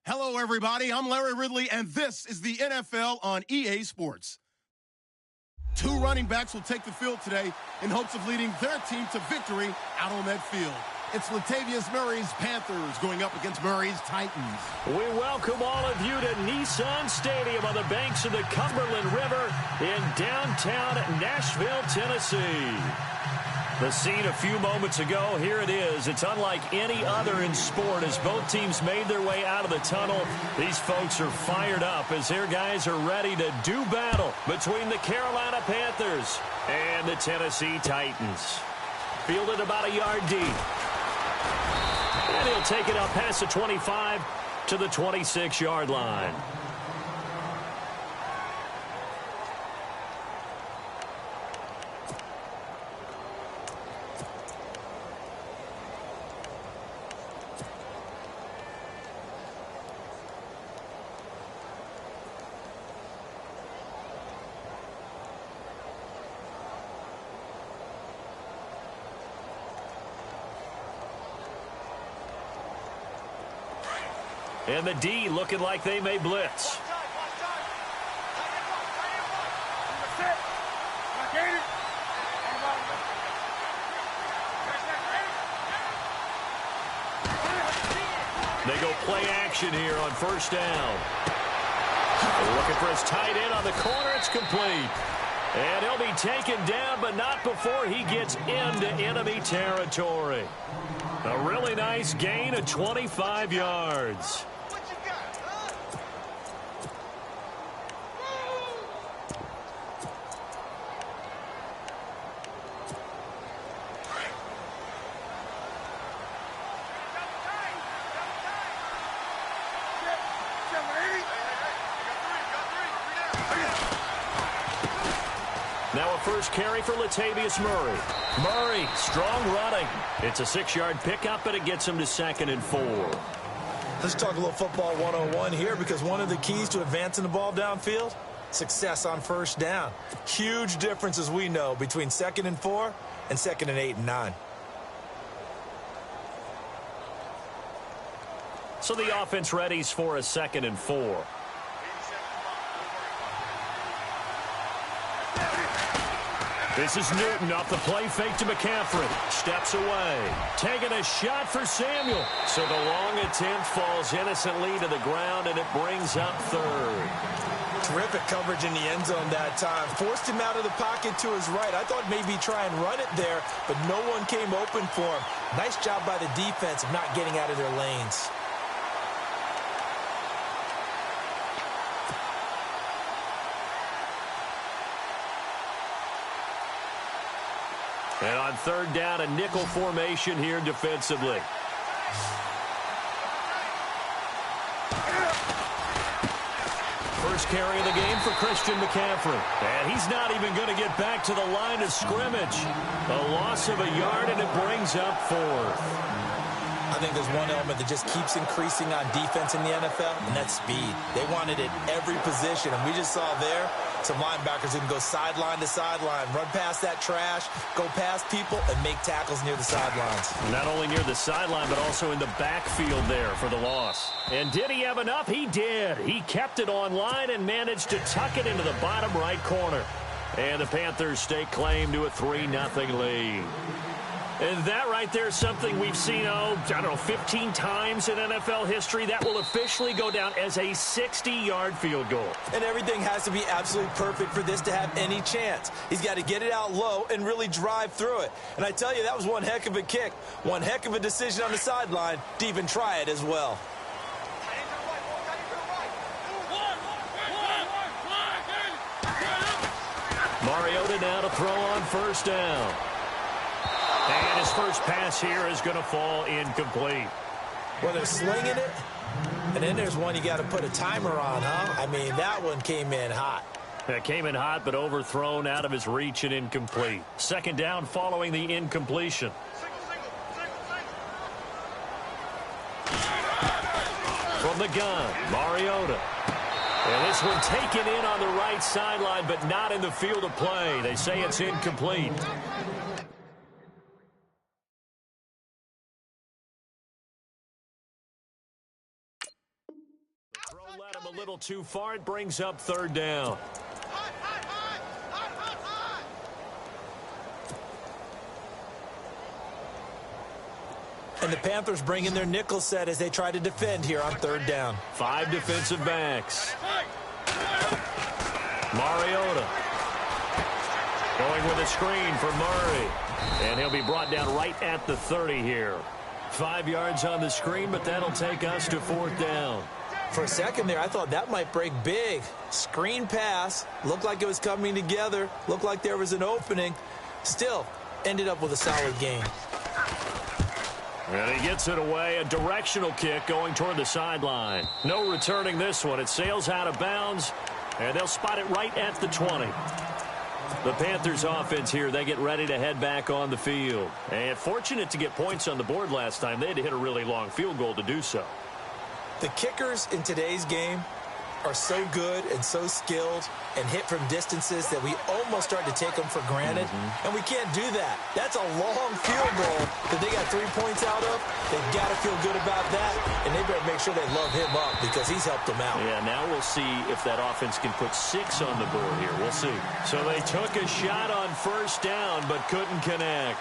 Hello, everybody. I'm Larry Ridley, and this is the NFL on EA Sports. Two running backs will take the field today in hopes of leading their team to victory out on that field. It's Latavius Murray's Panthers going up against Murray's Titans. We welcome all of you to Nissan Stadium on the banks of the Cumberland River in downtown Nashville, Tennessee. The scene a few moments ago, here it is. It's unlike any other in sport as both teams made their way out of the tunnel. These folks are fired up as their guys are ready to do battle between the Carolina Panthers and the Tennessee Titans. Fielded about a yard deep. And he'll take it up past the 25 to the 26-yard line. And the D looking like they may blitz. They go play action here on first down. Looking for his tight end on the corner. It's complete. And he'll be taken down, but not before he gets into enemy territory. A really nice gain of 25 yards. Now a first carry for Latavius Murray. Murray, strong running. It's a 6-yard pickup, but it gets him to 2nd and 4. Let's talk a little football 101 here, because one of the keys to advancing the ball downfield, success on first down. Huge difference, as we know, between 2nd and 4 and 2nd and 8 and 9. So the offense readies for a 2nd and 4. This is Newton off the play fake to McCaffrey. Steps away. Taking a shot for Samuel. So the long attempt falls innocently to the ground, and it brings up 3rd. Terrific coverage in the end zone that time. Forced him out of the pocket to his right. I thought maybe try and run it there, but no one came open for him. Nice job by the defense of not getting out of their lanes. And on 3rd down, a nickel formation here defensively. First carry of the game for Christian McCaffrey. And he's not even going to get back to the line of scrimmage. A loss of a yard, and it brings up 4th. I think there's one element that just keeps increasing on defense in the NFL, and that's speed. They want it at every position, and we just saw there some linebackers who can go sideline to sideline, run past that trash, go past people, and make tackles near the sidelines. Not only near the sideline, but also in the backfield there for the loss. And did he have enough? He did. He kept it online and managed to tuck it into the bottom right corner. And the Panthers stake claim to a 3-0 lead. And that right there is something we've seen, 15 times in NFL history. That will officially go down as a 60-yard field goal. And everything has to be absolutely perfect for this to have any chance. He's got to get it out low and really drive through it. And I tell you, that was one heck of a kick. One heck of a decision on the sideline to even try it as well. Mariota now to throw on first down. And his first pass here is going to fall incomplete. Well, they're slinging it, and then there's one you got to put a timer on, huh? I mean, that one came in hot. That came in hot, but overthrown out of his reach and incomplete. 2nd down following the incompletion. From the gun, Mariota. And this one taken in on the right sideline, but not in the field of play. They say it's incomplete. little too far. It brings up third down. And the Panthers bring in their nickel set as they try to defend here on third down. 5 defensive backs. Mariota going with a screen for Murray. And he'll be brought down right at the 30 here. 5 yards on the screen, but that'll take us to fourth down. For a second there, I thought that might break big. Screen pass. Looked like it was coming together. Looked like there was an opening. Still, ended up with a solid gain. And he gets it away. A directional kick going toward the sideline. No returning this one. It sails out of bounds, and they'll spot it right at the 20. The Panthers offense here, they get ready to head back on the field. And fortunate to get points on the board last time. They had to hit a really long field goal to do so. The kickers in today's game are so good and so skilled and hit from distances that we almost start to take them for granted. And we can't do that. That's a long field goal that they got 3 points out of. They've got to feel good about that, and they better make sure they love him up because he's helped them out. Yeah, now we'll see if that offense can put 6 on the board here. We'll see. So they took a shot on first down but couldn't connect.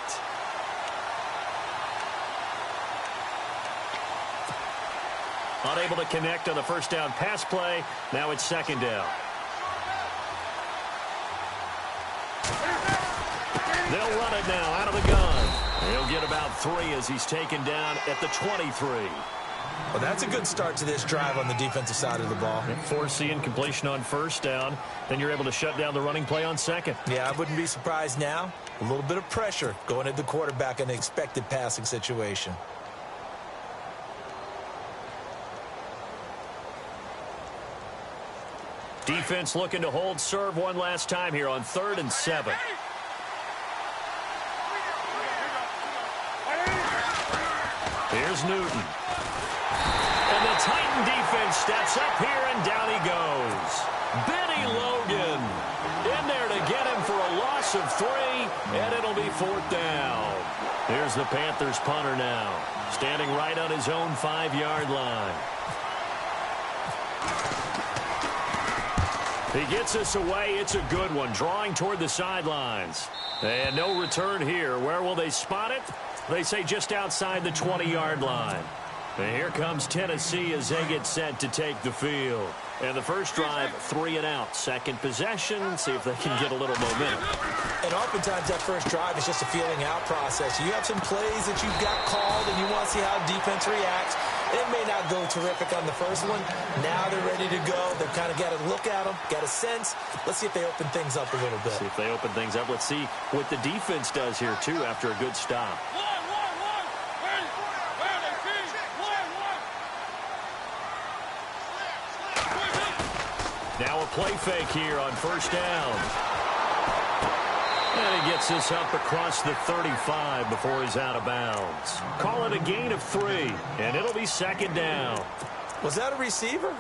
Unable to connect on the first down pass play. Now it's second down. They'll run it now out of the gun. He'll get about 3 as he's taken down at the 23. Well, that's a good start to this drive on the defensive side of the ball. Forcing completion on first down. Then you're able to shut down the running play on second. Yeah, I wouldn't be surprised now. A little bit of pressure going at the quarterback in an expected passing situation. Defense looking to hold serve one last time here on 3rd and 7. Here's Newton. And the Titan defense steps up here, and down he goes. Benny Logan in there to get him for a loss of 3, and it'll be 4th down. Here's the Panthers punter now, standing right on his own 5-yard line. He gets us away. It's a good one, drawing toward the sidelines. And no return here. Where will they spot it? They say just outside the 20-yard line. And here comes Tennessee as they get set to take the field. And the first drive, 3 and out. Second possession, see if they can get a little momentum. And oftentimes that first drive is just a feeling out process. You have some plays that you've got called and you want to see how defense reacts. It may not go terrific on the first one. Now they're ready to go. They've kind of got to look at them, got a sense. Let's see if they open things up a little bit. See if they open things up. Let's see what the defense does here, too, after a good stop. Now a play fake here on first down. And he gets this up across the 35 before he's out of bounds. Call it a gain of 3, and it'll be second down. Was that a receiver?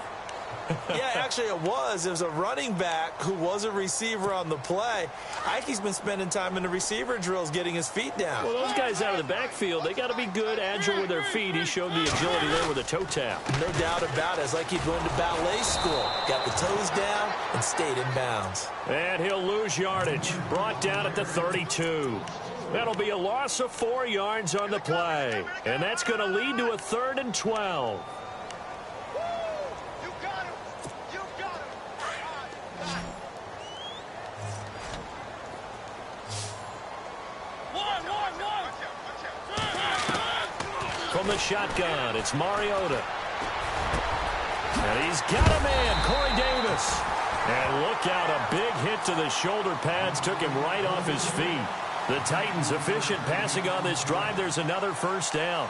Yeah, actually it was. It was a running back who was a receiver on the play. Ike's been spending time in the receiver drills getting his feet down. Well, those guys out of the backfield, they got to be good, agile with their feet. He showed the agility there with a toe tap. No doubt about it. It's like he'd gone to ballet school. Got the toes down and stayed in bounds. And he'll lose yardage. Brought down at the 32. That'll be a loss of 4 yards on the play. And that's going to lead to a 3rd and 12. From the shotgun, it's Mariota. And he's got a man, Corey Davis. And look out, a big hit to the shoulder pads took him right off his feet. The Titans efficient passing on this drive. There's another first down.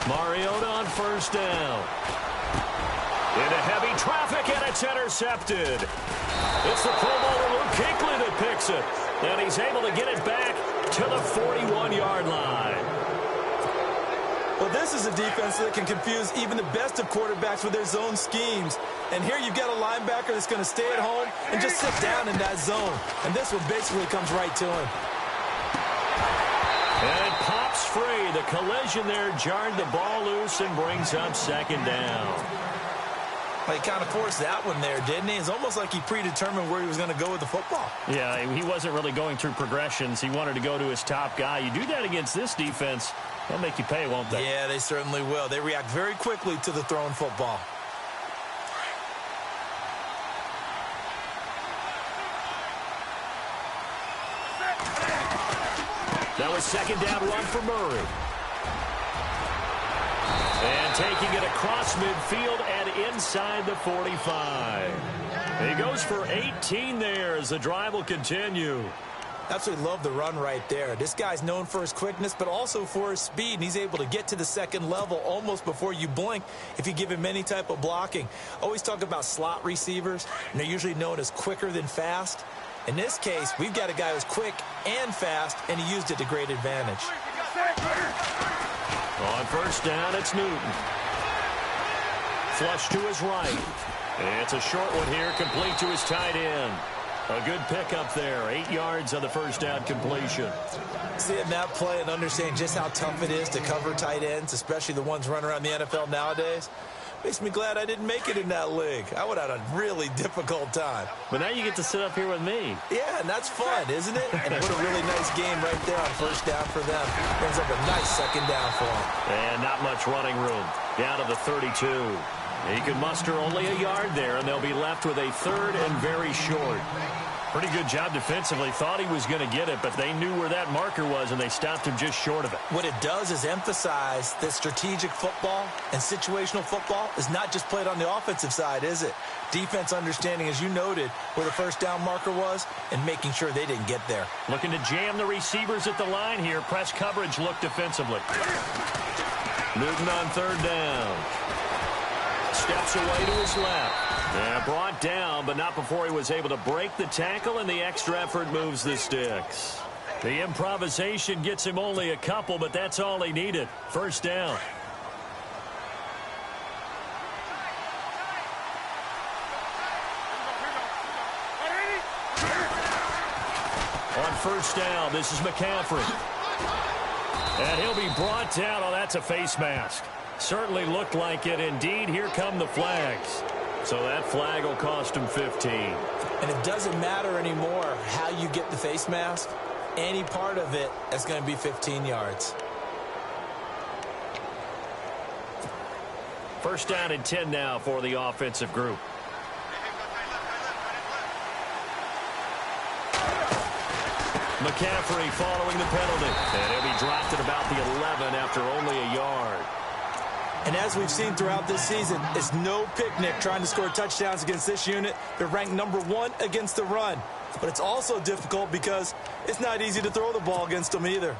Mariota on first down. Into heavy traffic, and it's intercepted. It's the Pro Bowler Luke Kuechly that picks it. And he's able to get it back to the 41-yard line. Well, this is a defense that can confuse even the best of quarterbacks with their zone schemes. And here you've got a linebacker that's going to stay at home and just sit down in that zone. And this one basically comes right to him. And it pops free. The collision there jarred the ball loose and brings up second down. Well, he kind of forced that one there, didn't he? It's almost like he predetermined where he was going to go with the football. Yeah, he wasn't really going through progressions. He wanted to go to his top guy. You do that against this defense, they'll make you pay, won't they? Yeah, they certainly will. They react very quickly to the thrown football. That was second down run for Murray. And taking it across midfield and inside the 45. He goes for 18 there as the drive will continue. Absolutely love the run right there. This guy's known for his quickness, but also for his speed, and he's able to get to the second level almost before you blink if you give him any type of blocking. Always talk about slot receivers, and they're usually known as quicker than fast. In this case, we've got a guy who's quick and fast, and he used it to great advantage. On first down, it's Newton. Flush to his right. It's a short one here, complete to his tight end. A good pickup there, 8 yards on the first down completion. Seeing that play and understanding just how tough it is to cover tight ends, especially the ones running around the NFL nowadays, makes me glad I didn't make it in that league. I would have had a really difficult time. But now you get to sit up here with me. Yeah, and that's fun, isn't it? And what a really nice game right there on first down for them. Brings up a nice second down for them. And not much running room. Down to the 32. He can muster only a yard there, and they'll be left with a third and very short. Pretty good job defensively. Thought he was going to get it, but they knew where that marker was, and they stopped him just short of it. What it does is emphasize that strategic football and situational football is not just played on the offensive side, is it? Defense understanding, as you noted, where the first down marker was and making sure they didn't get there. Looking to jam the receivers at the line here. Press coverage look defensively. Newton on third down. Steps away to his left. Yeah, brought down, but not before he was able to break the tackle, and the extra effort moves the sticks. The improvisation gets him only a couple, but that's all he needed. First down. On first down, this is McCaffrey. And he'll be brought down. Oh, that's a face mask. Certainly looked like it. Indeed, here come the flags. So that flag will cost him 15. And it doesn't matter anymore how you get the face mask. Any part of it is going to be 15 yards. First down and 10 now for the offensive group. McCaffrey following the penalty. And he'll be dropped at about the 11 after only a yard. And as we've seen throughout this season, it's no picnic trying to score touchdowns against this unit. They're ranked #1 against the run. But it's also difficult because it's not easy to throw the ball against them either.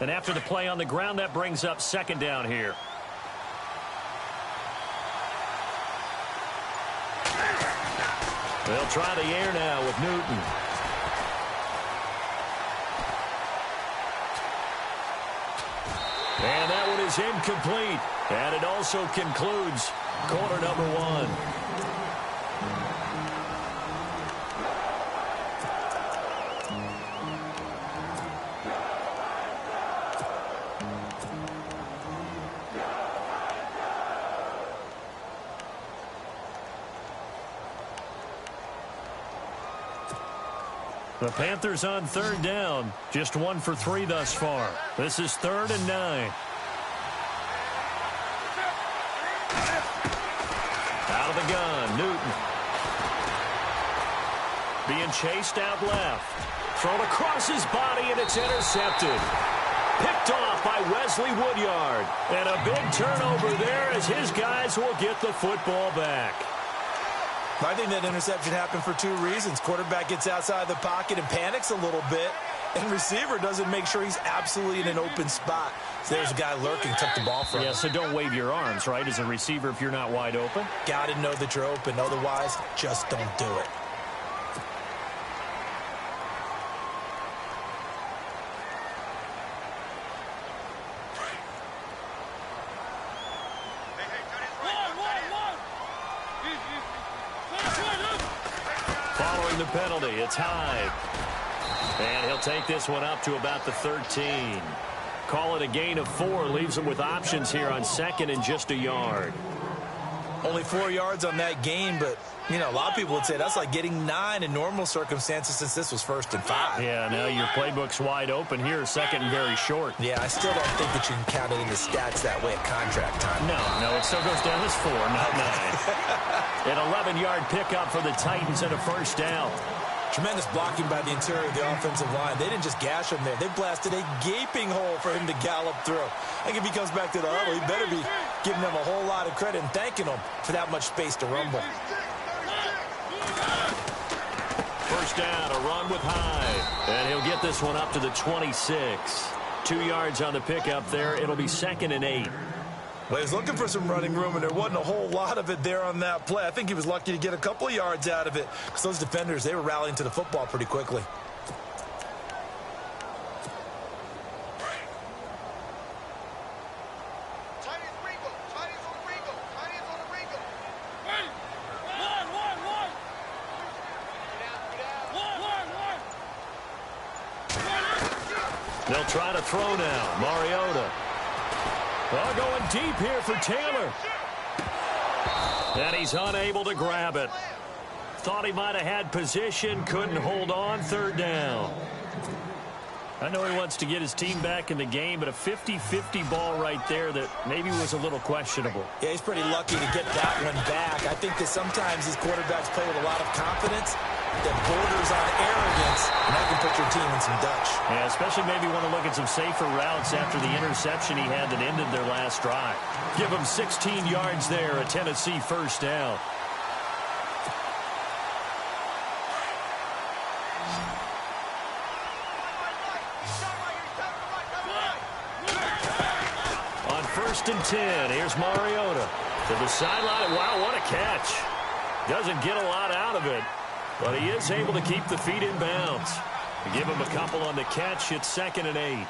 And after the play on the ground, that brings up second down here. They'll try the air now with Newton. And that one is incomplete. And it also concludes quarter number 1. The Panthers on third down. Just 1 for 3 thus far. This is 3rd and 9. Out of the gun, Newton. Being chased out left. Thrown across his body, and it's intercepted. Picked off by Wesley Woodyard. And a big turnover there as his guys will get the football back. I think that interception happened for 2 reasons. Quarterback gets outside the pocket and panics a little bit. And receiver doesn't make sure he's absolutely in an open spot. So there's a guy lurking, took the ball from him. Yeah, so don't wave your arms, right, as a receiver if you're not wide open. Got to know that you're open. Otherwise, just don't do it. Following the penalty, it's Hyde. And he'll take this one up to about the 13. Call it a gain of 4. Leaves them with options here on second and just a yard. Only 4 yards on that gain, but, you know, a lot of people would say that's like getting 9 in normal circumstances since this was 1st and 5. Yeah, now your playbook's wide open here, second and very short. Yeah, I still don't think that you can count it in the stats that way at contract time. No, it still goes down as 4, not 9. An 11-yard pickup for the Titans and a first down. Tremendous blocking by the interior of the offensive line. They didn't just gash him there. They blasted a gaping hole for him to gallop through. I think if he comes back to the huddle, he better be giving them a whole lot of credit and thanking them for that much space to rumble. First down, a run with Hyde. And he'll get this one up to the 26. 2 yards on the pickup there. It'll be 2nd and 8. Well, he was looking for some running room, and there wasn't a whole lot of it there on that play. I think he was lucky to get a couple of yards out of it because those defenders, they were rallying to the football pretty quickly. They'll try to throw now. Mariota. Oh, going deep here for Taylor. And he's unable to grab it. Thought he might have had position, couldn't hold on, 3rd down. I know he wants to get his team back in the game, but a 50-50 ball right there that maybe was a little questionable. Yeah, he's pretty lucky to get that one back. I think that sometimes these quarterbacks play with a lot of confidence that borders on arrogance, and that can put your team in some Dutch. Yeah, especially maybe want to look at some safer routes after the interception he had that ended their last drive. Give him 16 yards there, a Tennessee first down. On 1st and 10, here's Mariota to the sideline. Wow, what a catch. Doesn't get a lot out of it, but he is able to keep the feet in bounds. Give him a couple on the catch. It's 2nd and 8.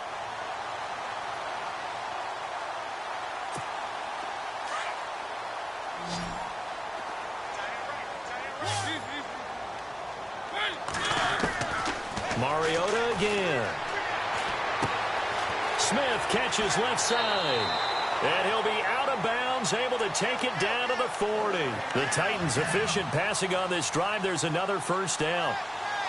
Mariota again. Smith catches left side. And he'll be out of bounds, able to take it down to the 40. The Titans efficient passing on this drive. There's another first down.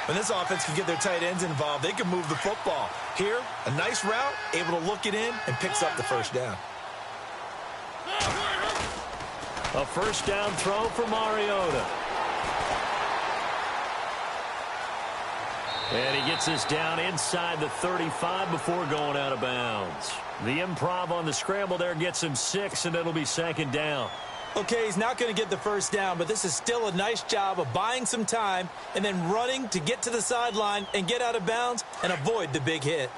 When this offense can get their tight ends involved, they can move the football. Here, a nice route, able to look it in, and picks up the first down. A first down throw for Mariota. And he gets this down inside the 35 before going out of bounds. The improv on the scramble there gets him 6, and it'll be 2nd down. Okay, he's not going to get the first down, but this is still a nice job of buying some time and then running to get to the sideline and get out of bounds and avoid the big hit.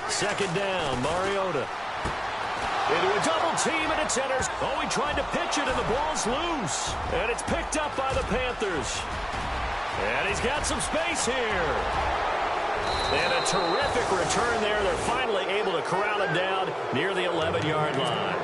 Second down, Mariota. Into a double team, and it's enters. Oh, he tried to pitch it, and the ball's loose. And it's picked up by the Panthers. And he's got some space here. And a terrific return there. They're finally able to corral him down near the 11-yard line.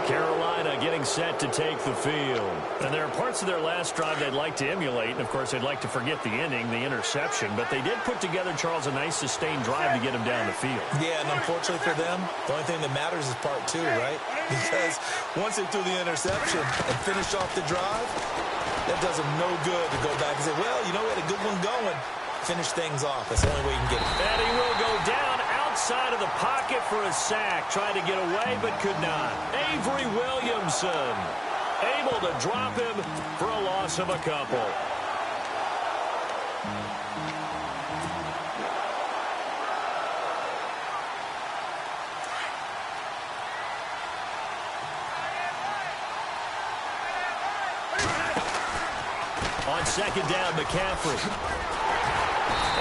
Carolina getting set to take the field. And there are parts of their last drive they'd like to emulate. And, of course, they'd like to forget the ending, the interception. But they did put together, Charles, a nice sustained drive to get him down the field. Yeah, and unfortunately for them, the only thing that matters is part 2, right? Because once they threw the interception and finished off the drive, that does them no good to go back and say, well, you know, we had a good one going. Finish things off. That's the only way you can get it. And he will go down outside of the pocket for a sack. Tried to get away, but could not. Avery Williamson able to drop him for a loss of a couple. second down, McCaffrey.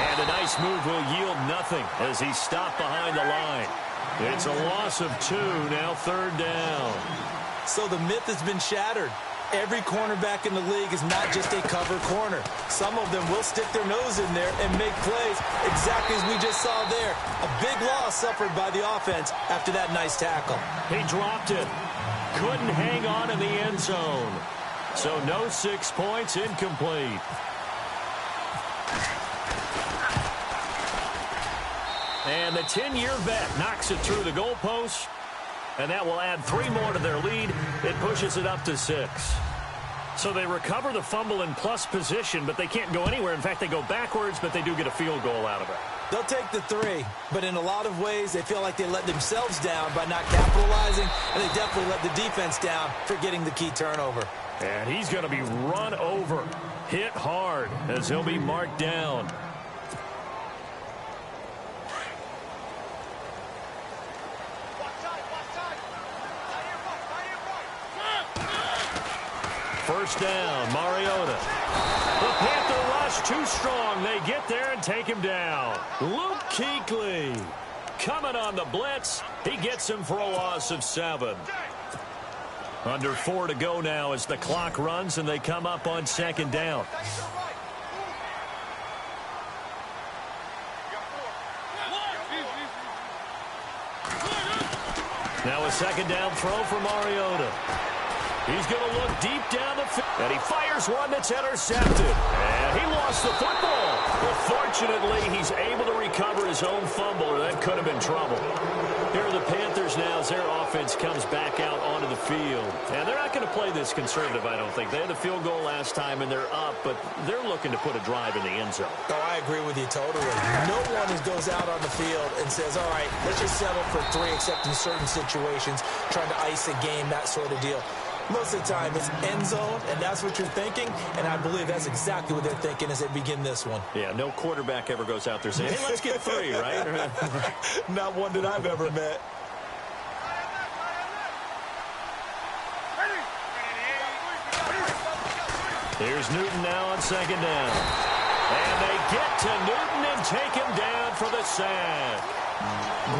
And a nice move will yield nothing as he's stopped behind the line. It's a loss of 2, now third down. So the myth has been shattered. Every cornerback in the league is not just a cover corner. Some of them will stick their nose in there and make plays exactly as we just saw there. A big loss suffered by the offense after that nice tackle. He dropped it. Couldn't hang on in the end zone. So no 6 points, incomplete. And the 10-year vet knocks it through the goalpost. And that will add 3 more to their lead. It pushes it up to 6. So they recover the fumble in plus position, but they can't go anywhere. In fact, they go backwards, but they do get a field goal out of it. They'll take the 3, but in a lot of ways, they feel like they let themselves down by not capitalizing, and they definitely let the defense down for getting the key turnover. And he's going to be run over, hit hard, as he'll be marked down. First down, Mariota. The Panther rush too strong. They get there and take him down. Luke Kuechly coming on the blitz. He gets him for a loss of 7. Under 4 to go now as the clock runs and they come up on second down. Now a second down throw for Mariota. He's going to look deep down the field, and he fires one that's intercepted. And he lost the football. But fortunately, he's able to recover his own fumble, or that could have been trouble. Here are the Panthers now as their offense comes back out onto the field. And they're not going to play this conservative, I don't think. They had the field goal last time, and they're up, but they're looking to put a drive in the end zone. Oh, I agree with you totally. No one goes out on the field and says, all right, let's just settle for 3, except in certain situations, trying to ice a game, that sort of deal. Most of the time, it's end zone, and that's what you're thinking, and I believe that's exactly what they're thinking as they begin this one. Yeah, no quarterback ever goes out there saying, hey, let's get 3, right? Not one that I've ever met. Here's Newton now on second down. And they get to Newton and take him down for the sack.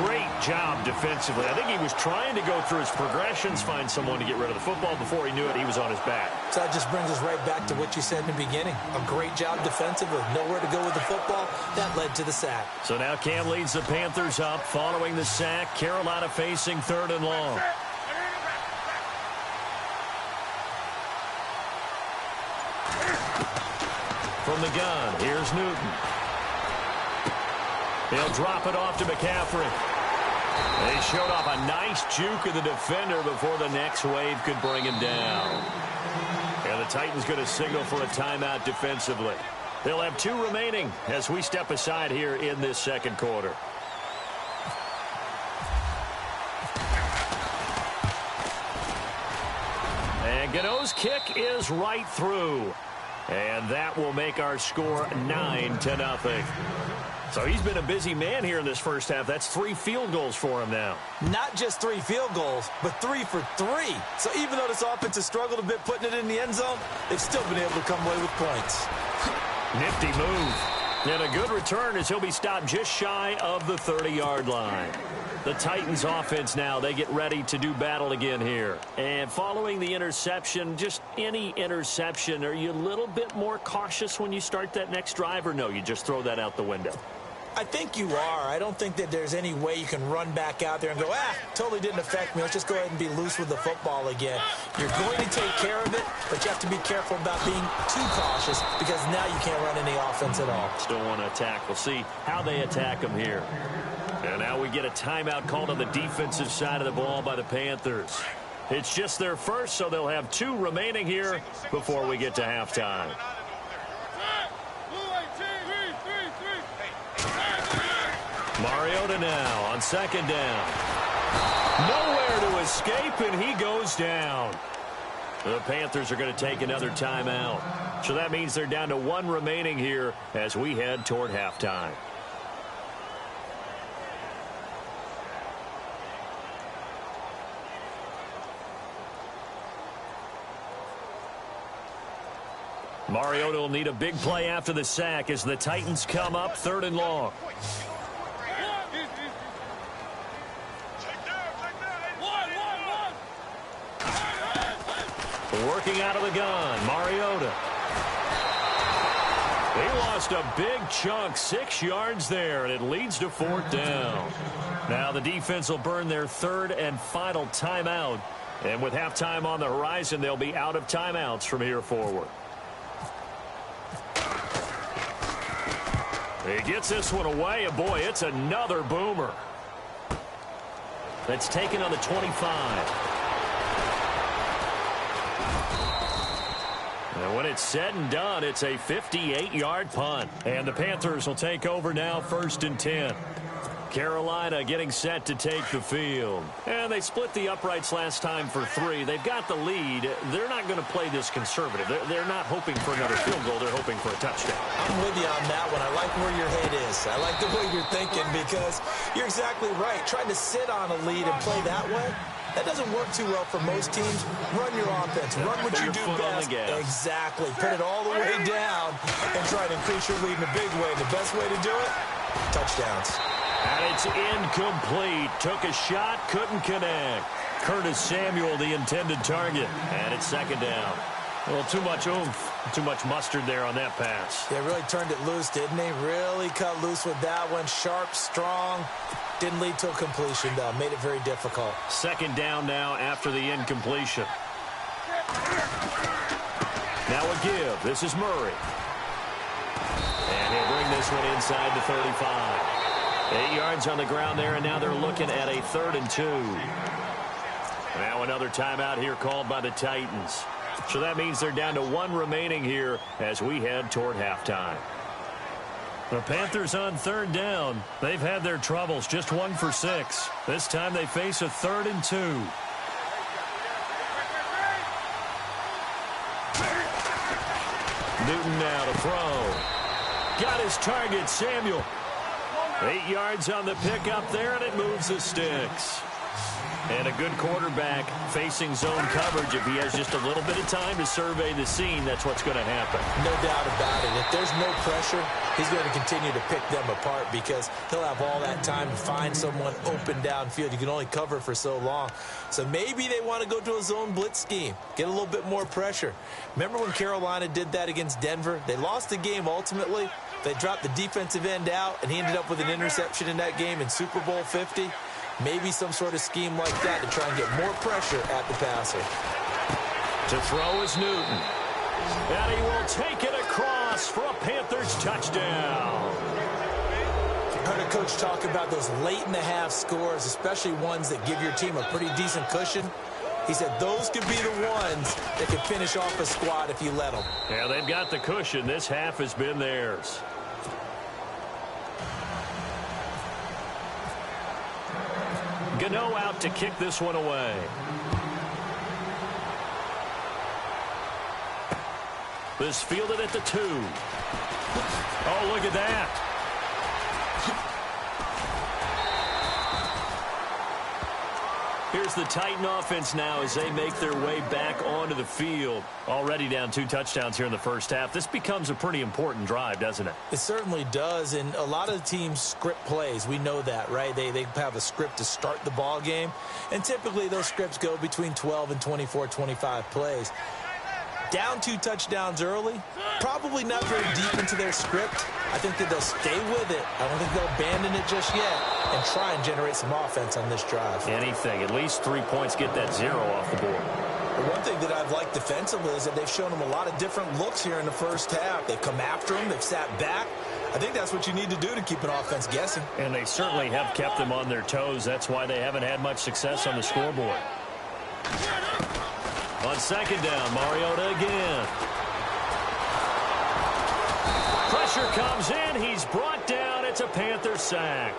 Great job defensively. I think he was trying to go through his progressions, find someone to get rid of the football. Before he knew it, he was on his back. So that just brings us right back to what you said in the beginning. A great job defensively. Nowhere to go with the football. That led to the sack. So now Cam leads the Panthers up following the sack. Carolina facing 3rd and long. From the gun, here's Newton. He'll drop it off to McCaffrey. They showed off a nice juke of the defender before the next wave could bring him down. And the Titans going to signal for a timeout defensively. They'll have 2 remaining as we step aside here in this second quarter. And Gano's kick is right through. And that will make our score 9-0. So he's been a busy man here in this first half. That's 3 field goals for him now. Not just 3 field goals, but 3 for 3. So even though this offense has struggled a bit putting it in the end zone, they've still been able to come away with points. Nifty move. And a good return as he'll be stopped just shy of the 30-yard line. The Titans offense now, they get ready to do battle again here. And following the interception, just any interception, are you a little bit more cautious when you start that next drive, or no, you just throw that out the window? I think you are. I don't think that there's any way you can run back out there and go, totally didn't affect me. Let's just go ahead and be loose with the football again. You're going to take care of it, but you have to be careful about being too cautious because now you can't run any offense at all. Still want to attack. We'll see how they attack them here. And now we get a timeout called on the defensive side of the ball by the Panthers. It's just their first, so they'll have 2 remaining here before we get to halftime. Mariota now on second down. Nowhere to escape, and he goes down. The Panthers are going to take another timeout. So that means they're down to 1 remaining here as we head toward halftime. Mariota will need a big play after the sack as the Titans come up 3rd and long. Working out of the gun, Mariota. He lost a big chunk, 6 yards there, and it leads to 4th down. Now the defense will burn their 3rd and final timeout. And with halftime on the horizon, they'll be out of timeouts from here forward. He gets this one away, and boy, it's another boomer. That's taken on the 25. And when it's said and done, it's a 58-yard punt. And the Panthers will take over now 1st and 10. Carolina getting set to take the field. And they split the uprights last time for 3. They've got the lead. They're not going to play this conservative. They're not hoping for another field goal. They're hoping for a touchdown. I'm with you on that one. I like where your head is. I like the way you're thinking because you're exactly right. Trying to sit on a lead and play that way, that doesn't work too well for most teams. Run your offense. Run what you do best. Exactly. Put it all the way down and try to increase your lead in a big way. The best way to do it, touchdowns. And it's incomplete. Took a shot, couldn't connect. Curtis Samuel, the intended target. And it's 2nd down. A little too much oomph, too much mustard there on that pass. They really turned it loose, didn't they? Really cut loose with that one. Sharp, strong. Didn't lead to a completion, though. Made it very difficult. 2nd down now after the incompletion. Now a give. This is Murray. And he'll bring this one inside the 35. 8 yards on the ground there, and now they're looking at a 3rd and 2. Now another timeout here called by the Titans. So that means they're down to 1 remaining here as we head toward halftime. The Panthers on 3rd down. They've had their troubles, just 1 for 6. This time they face a 3rd and 2. Newton now to throw. Got his target, Samuel. 8 yards on the pickup there, and it moves the sticks. And a good quarterback facing zone coverage. If he has just a little bit of time to survey the scene, that's what's going to happen. No doubt about it. If there's no pressure, he's going to continue to pick them apart because he'll have all that time to find someone open downfield. You can only cover for so long. So maybe they want to go to a zone blitz scheme, get a little bit more pressure. Remember when Carolina did that against Denver? They lost the game ultimately. They dropped the defensive end out, and he ended up with an interception in that game in Super Bowl 50. Maybe some sort of scheme like that to try and get more pressure at the passer. To throw is Newton. And he will take it across for a Panthers touchdown. I heard a coach talk about those late-in-the-half scores, especially ones that give your team a pretty decent cushion. He said those could be the ones that could finish off a squad if you let them. Yeah, they've got the cushion. This half has been theirs. Gano out to kick this one away. This fielded at the 2. Oh, look at that. Here's the Titan offense now as they make their way back onto the field. Already down 2 touchdowns here in the first half. This becomes a pretty important drive, doesn't it? It certainly does, and a lot of the teams script plays. We know that, right? They have a script to start the ball game, and typically those scripts go between 12 and 24, 25 plays. Down 2 touchdowns early, probably not very deep into their script. I think that they'll stay with it. I don't think they'll abandon it just yet and try and generate some offense on this drive. Anything. At least 3 points, get that 0 off the board. The one thing that I've liked defensively is that they've shown them a lot of different looks here in the first half. They've come after them. They've sat back. I think that's what you need to do to keep an offense guessing. And they certainly have kept them on their toes. That's why they haven't had much success on the scoreboard. On 2nd down, Mariota again. Pressure comes in. He's brought down. It's a Panther sack.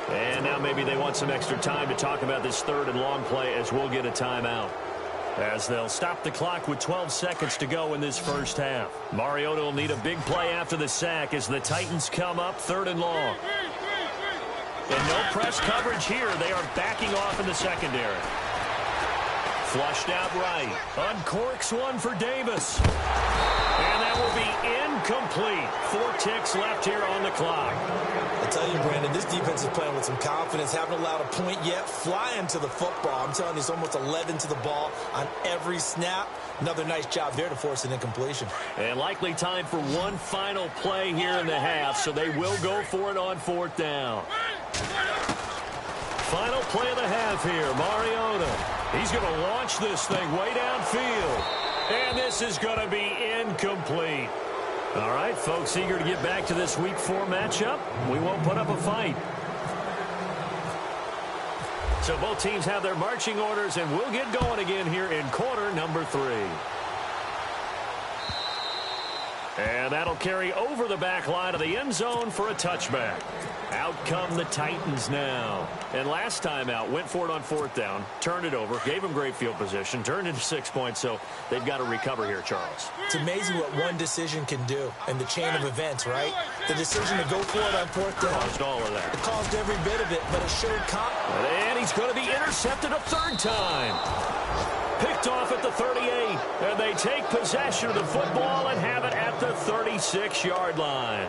And now maybe they want some extra time to talk about this 3rd and long play as we'll get a timeout. As they'll stop the clock with 12 seconds to go in this first half. Mariota will need a big play after the sack as the Titans come up 3rd and long. And no press coverage here. They are backing off in the secondary. Flushed out right. Uncorks one for Davis. And that will be incomplete. 4 ticks left here on the clock. I tell you, Brandon, this defense is playing with some confidence. Haven't allowed a point yet. Flying to the football. I'm telling you, it's almost 11 to the ball on every snap. Another nice job there to force an incompletion. And likely time for one final play here in the half, so they will go for it on 4th down. Final play of the half here, Mariota. He's going to launch this thing way downfield. And this is going to be incomplete. All right, folks, eager to get back to this Week 4 matchup. We won't put up a fight. So both teams have their marching orders, and we'll get going again here in quarter number 3. And that'll carry over the back line of the end zone for a touchback. Out come the Titans now. And last time out, went for it on 4th down, turned it over, gave them great field position, turned it to 6 points, so they've got to recover here, Charles. It's amazing what one decision can do in the chain of events, right? The decision to go for it on 4th down. Caused all of that. It caused every bit of it, but it showed And he's going to be intercepted a 3rd time. Picked off at the 38, and they take possession of the football and have it at the 36-yard line.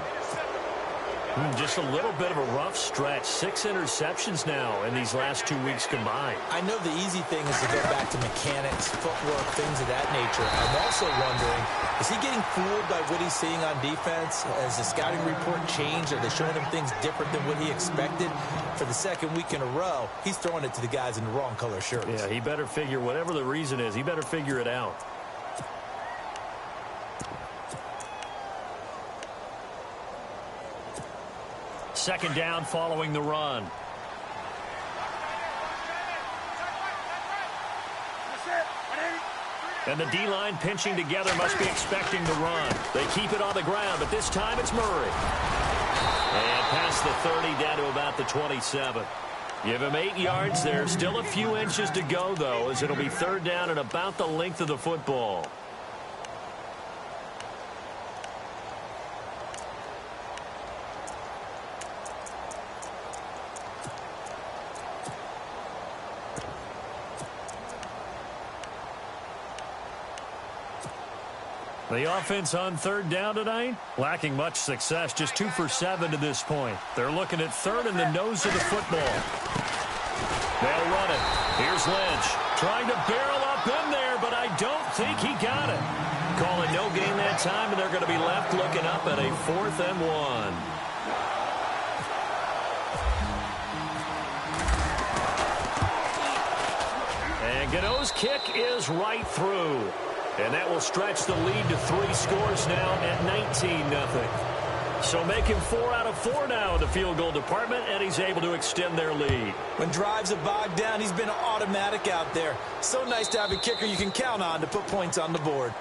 Just a little bit of a rough stretch. 6 interceptions now in these last 2 weeks combined. I know the easy thing is to go back to mechanics, footwork, things of that nature. I'm also wondering, is he getting fooled by what he's seeing on defense? Has the scouting report changed? Are they showing him things different than what he expected? For the 2nd week in a row, he's throwing it to the guys in the wrong color shirts. Yeah, he better figure, whatever the reason is, he better figure it out. Second down following the run. And the D-line pinching together must be expecting the run. They keep it on the ground, but this time it's Murray. And past the 30 down to about the 27. Give him 8 yards there. Still a few inches to go, though, as it'll be 3rd down and about the length of the football. The offense on 3rd down tonight, lacking much success, just 2 for 7 to this point. They're looking at 3rd in the nose of the football. They'll run it. Here's Lynch trying to barrel up in there, but I don't think he got it. Calling no gain that time, and they're going to be left looking up at a 4th and 1. And Gano's kick is right through. And that will stretch the lead to 3 scores now at 19-0. So making 4 out of 4 now in the field goal department, and he's able to extend their lead. When drives are bogged down, he's been automatic out there. So nice to have a kicker you can count on to put points on the board.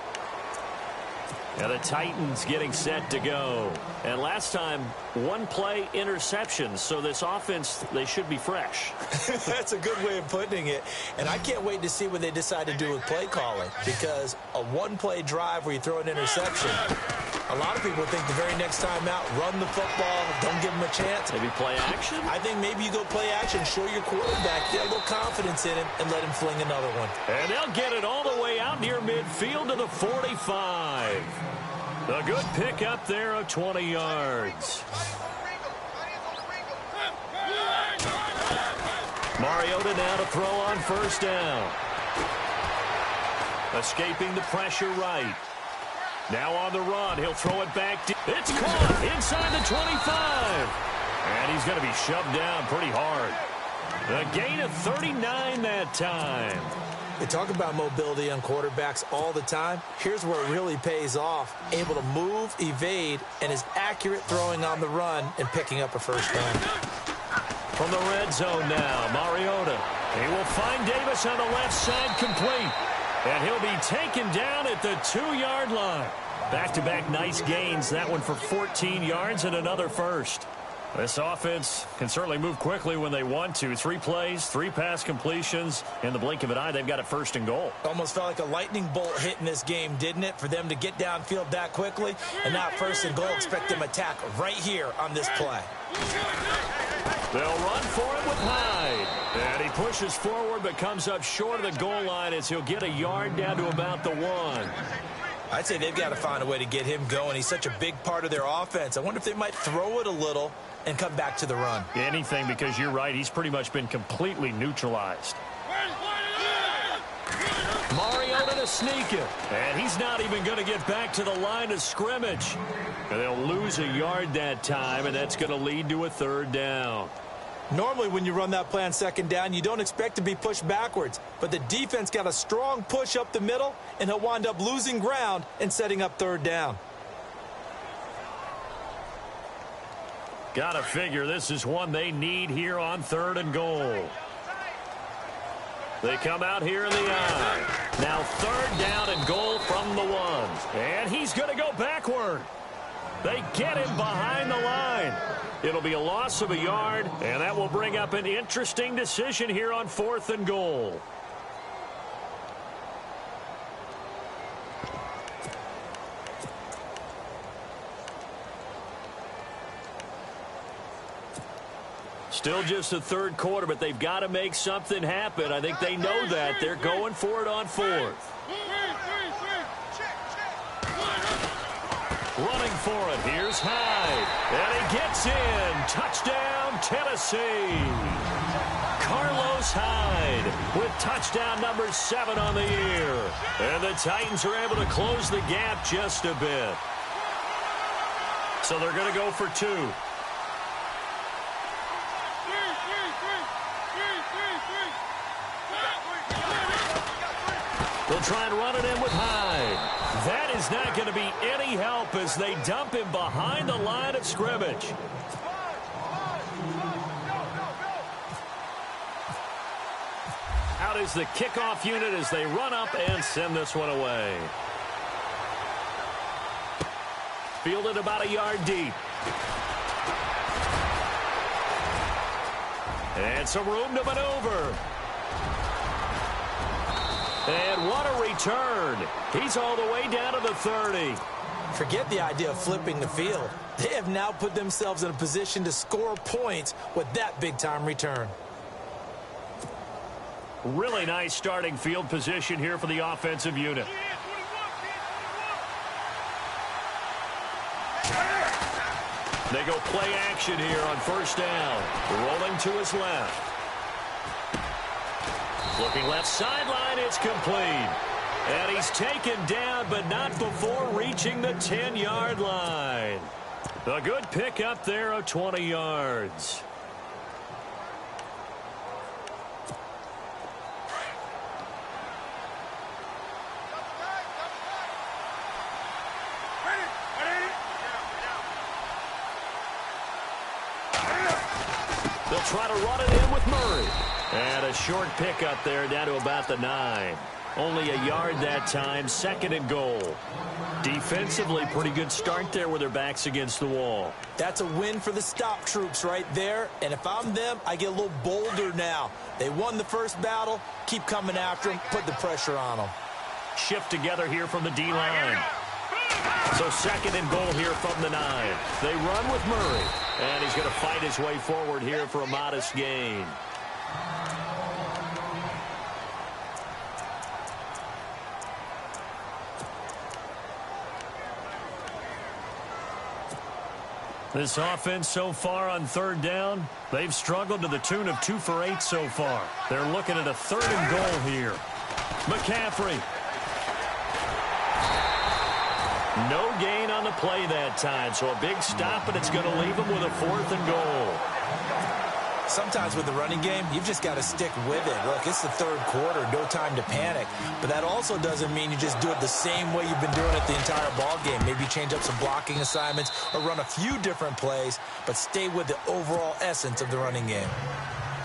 Now the Titans getting set to go. And last time, 1 play interceptions. So this offense, they should be fresh. That's a good way of putting it. And I can't wait to see what they decide to do with play calling. Because a 1-play drive where you throw an interception, a lot of people think the very next time out, run the football, don't give them a chance. Maybe play action? I think maybe you go play action, show your quarterback, get a little confidence in him, and let him fling another one. And they'll get it all the way out near midfield to the 45. A good pick up there of 20 yards. Mariota now to throw on 1st down. Escaping the pressure right. Now on the run. He'll throw it back. It's caught inside the 25. And he's going to be shoved down pretty hard. A gain of 39 that time. They talk about mobility on quarterbacks all the time. Here's where it really pays off. Able to move, evade, and is accurate throwing on the run and picking up a 1st down. From the red zone now, Mariota. He will find Davis on the left side complete. And he'll be taken down at the 2-yard line. Back-to-back nice gains. That one for 14 yards and another 1st. This offense can certainly move quickly when they want to. 3 plays, 3 pass completions. In the blink of an eye, they've got it 1st and goal. Almost felt like a lightning bolt hit in this game, didn't it? For them to get downfield that quickly. And now 1st and goal, expect them to attack right here on this play. They'll run for it with Hyde. And he pushes forward but comes up short of the goal line as he'll get a yard down to about the 1. I'd say they've got to find a way to get him going. He's such a big part of their offense. I wonder if they might throw it a little and come back to the run. Anything, because you're right. He's pretty much been completely neutralized. Mariota to sneak it. And he's not even going to get back to the line of scrimmage. And they'll lose a yard that time, and that's going to lead to a third down. Normally when you run that play on second down, you don't expect to be pushed backwards. But the defense got a strong push up the middle, and he'll wind up losing ground and setting up third down. Gotta figure this is one they need here on 3rd and goal. They come out here in the eye. Now 3rd down and goal from the 1. And he's going to go backward. They get him behind the line. It'll be a loss of a yard, and that will bring up an interesting decision here on 4th and goal. Still just the 3rd quarter, but they've got to make something happen. I think they know that. They're going for it on 4th. Running for it. Here's Hyde. And he gets in. Touchdown, Tennessee. Carlos Hyde with touchdown number 7 on the year. And the Titans are able to close the gap just a bit. So they're going to go for 2. They'll try and run it in with Hyde. That is not going to be any help as they dump him behind the line of scrimmage. Out is the kickoff unit as they run up and send this one away. Fielded about a yard deep. And some room to maneuver. And what a return. He's all the way down to the 30. Forget the idea of flipping the field. They have now put themselves in a position to score points with that big-time return. Really nice starting field position here for the offensive unit. They go play action here on 1st down. Rolling to his left. Looking left sideline, it's complete. And he's taken down, but not before reaching the 10-yard line. A good pickup there of 20 yards. They'll try to run it in with Murray. And a short pickup there down to about the 9. Only a yard that time, 2nd and goal. Defensively, pretty good start there with their backs against the wall. That's a win for the stop troops right there. And if I'm them, I get a little bolder now. They won the first battle. Keep coming after them. Put the pressure on them. Shift together here from the D-line. So 2nd and goal here from the 9. They run with Murray. And he's going to fight his way forward here for a modest gain. This offense so far on 3rd down, they've struggled to the tune of 2 for 8 so far. They're looking at a 3rd and goal here. McCaffrey. No gain on the play that time, so a big stop, and it's going to leave them with a 4th and goal. Sometimes with the running game, you've just got to stick with it. Look, it's the 3rd quarter, no time to panic. But that also doesn't mean you just do it the same way you've been doing it the entire ball game. Maybe change up some blocking assignments or run a few different plays, but stay with the overall essence of the running game.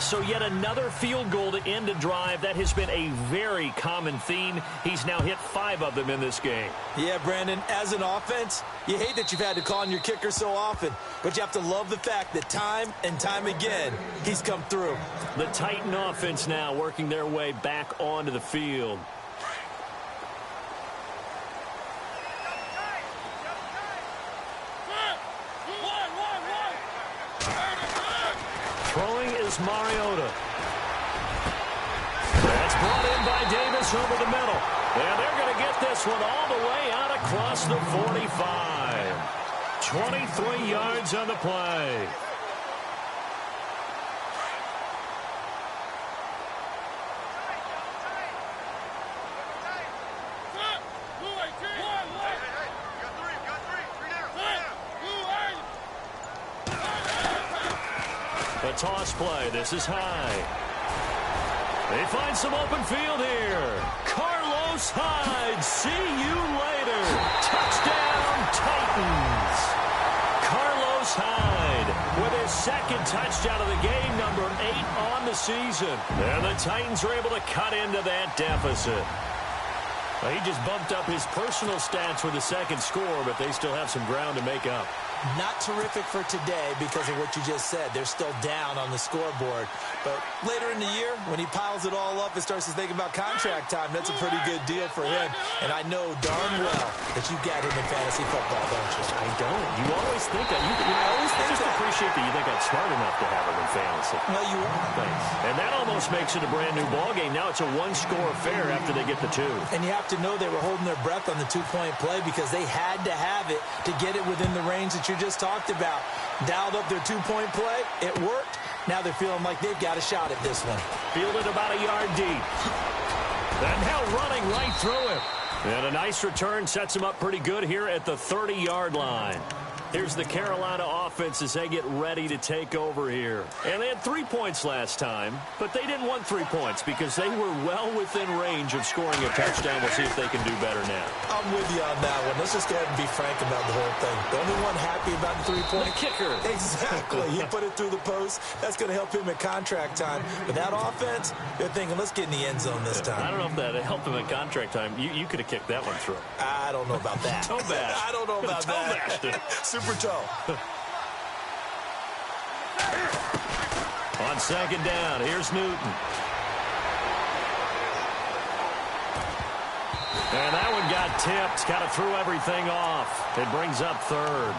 So yet another field goal to end a drive. That has been a very common theme. He's now hit 5 of them in this game. Yeah, Brandon, as an offense, you hate that you've had to call on your kicker so often, but you have to love the fact that time and time again, he's come through. The Titan offense now working their way back onto the field. Throwing is Mariota. That's brought in by Davis over the middle. And they're going to get this one all the way out across the 45. 23 yards on the play. A toss play. This is high. They find some open field here. Carlos Hyde. See you later. Touchdown, Titans. Carlos Hyde with his second touchdown of the game, number 8 on the season. And the Titans are able to cut into that deficit. He just bumped up his personal stats with a second score, but they still have some ground to make up. Not terrific for today because of what you just said. They're still down on the scoreboard. But later in the year, when he piles it all up and starts to think about contract time, that's a pretty good deal for him. And I know darn well that you got him in fantasy football, don't you? I don't. You always think that. I always just appreciate that you think I'm smart enough to have him in fantasy. Well, you are. Thanks. And that almost makes it a brand-new ballgame. Now it's a one-score affair after they get the 2. And you have to know they were holding their breath on the 2-point play because they had to have it to get it within the range that you just talked about. Dialed up their 2-point play. It worked. Now they're feeling like they've got a shot at this one. Fielded about a yard deep. And now running right through him. And a nice return sets him up pretty good here at the 30-yard line. Here's the Carolina offense as they get ready to take over here. And they had 3 points last time, but they didn't want 3 points because they were well within range of scoring a touchdown. We'll see if they can do better now. I'm with you on that one. Let's just go ahead and be frank about the whole thing. The only one happy about the 3-point kicker. Exactly. He put it through the post. That's going to help him at contract time. But that offense, they're thinking, let's get in the end zone this time. I don't know if that helped him at contract time. You could have kicked that one through. I don't know about that. Toe bash. I don't know about that. Super toe. On second down, here's Newton. And that one got tipped. Kind of threw everything off. It brings up third.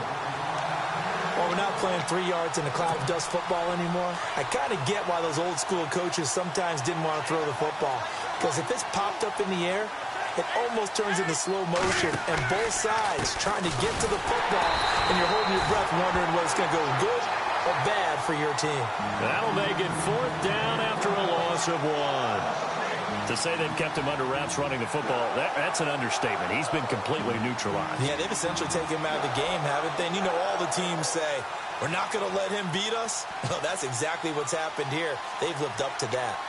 Well, we're not playing 3 yards in a cloud of dust football anymore. I kind of get why those old school coaches sometimes didn't want to throw the football. Because if it's popped up in the air, it almost turns into slow motion, and both sides trying to get to the football, and you're holding your breath wondering whether it's going to go good or bad for your team. That'll make it 4th down after a loss of 1. To say they've kept him under wraps running the football, that's an understatement. He's been completely neutralized. Yeah, they've essentially taken him out of the game, haven't they? And you know all the teams say, we're not going to let him beat us. Well, that's exactly what's happened here. They've lived up to that.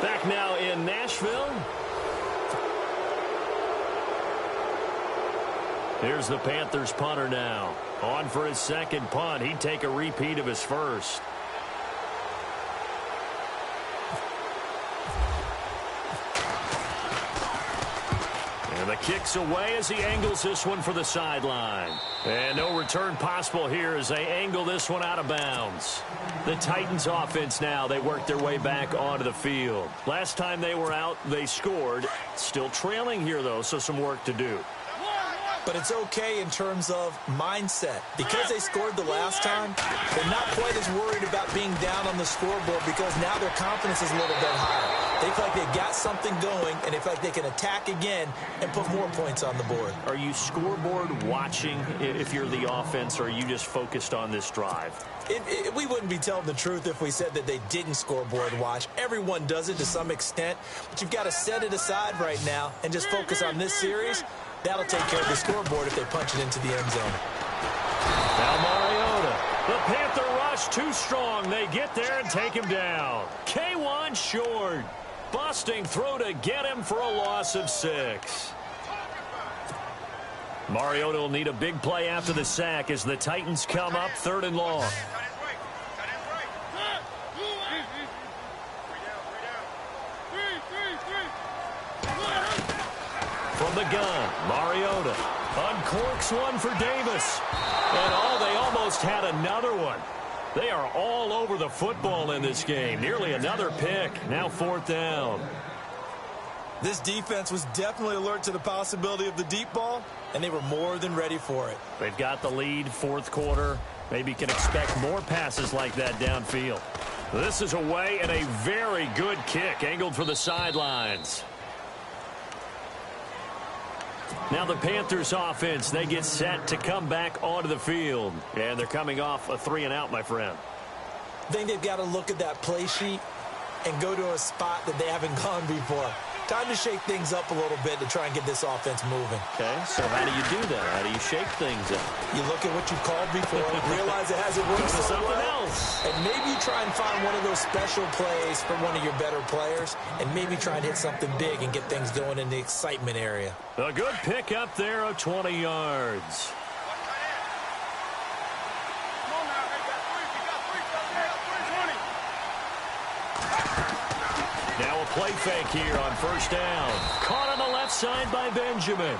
Back now in Nashville. Here's the Panthers punter now. On for his second punt. He'd take a repeat of his first. And the kick's away as he angles this one for the sideline. And no return possible here as they angle this one out of bounds. The Titans offense now, they work their way back onto the field. Last time they were out, they scored. Still trailing here, though, so some work to do. But it's okay in terms of mindset. Because they scored the last time, they're not quite as worried about being down on the scoreboard because now their confidence is a little bit higher. They feel like they've got something going, and they feel like they can attack again and put more points on the board. Are you scoreboard watching if you're the offense, or are you just focused on this drive? We wouldn't be telling the truth if we said that they didn't scoreboard watch. Everyone does it to some extent, but you've got to set it aside right now and just focus on this series. That'll take care of the scoreboard if they punch it into the end zone. Now Mariota. The Panther rush too strong. They get there and take him down. K1 short. Busting through to get him for a loss of 6. Mariota will need a big play after the sack as the Titans come up 3rd and long. From the gun, Mariota uncorks one for Davis. And they almost had another one. They are all over the football in this game. Nearly another pick. Now 4th down. This defense was definitely alert to the possibility of the deep ball, and they were more than ready for it. They've got the lead, fourth quarter. Maybe can expect more passes like that downfield. This is away and a very good kick angled for the sidelines. Now the Panthers offense, they get set to come back onto the field. And they're coming off a 3-and-out, my friend. I think they've got to look at that play sheet and go to a spot that they haven't gone before. Time to shake things up a little bit to try and get this offense moving. Okay, so how do you do that? How do you shake things up? You look at what you called before, realize it hasn't worked so something well, else. and maybe you try and find one of those special plays for one of your better players, and maybe try and hit something big and get things going in the excitement area. A good pick up there of 20 yards. Now a play fake here on first down. Caught on the left side by Benjamin.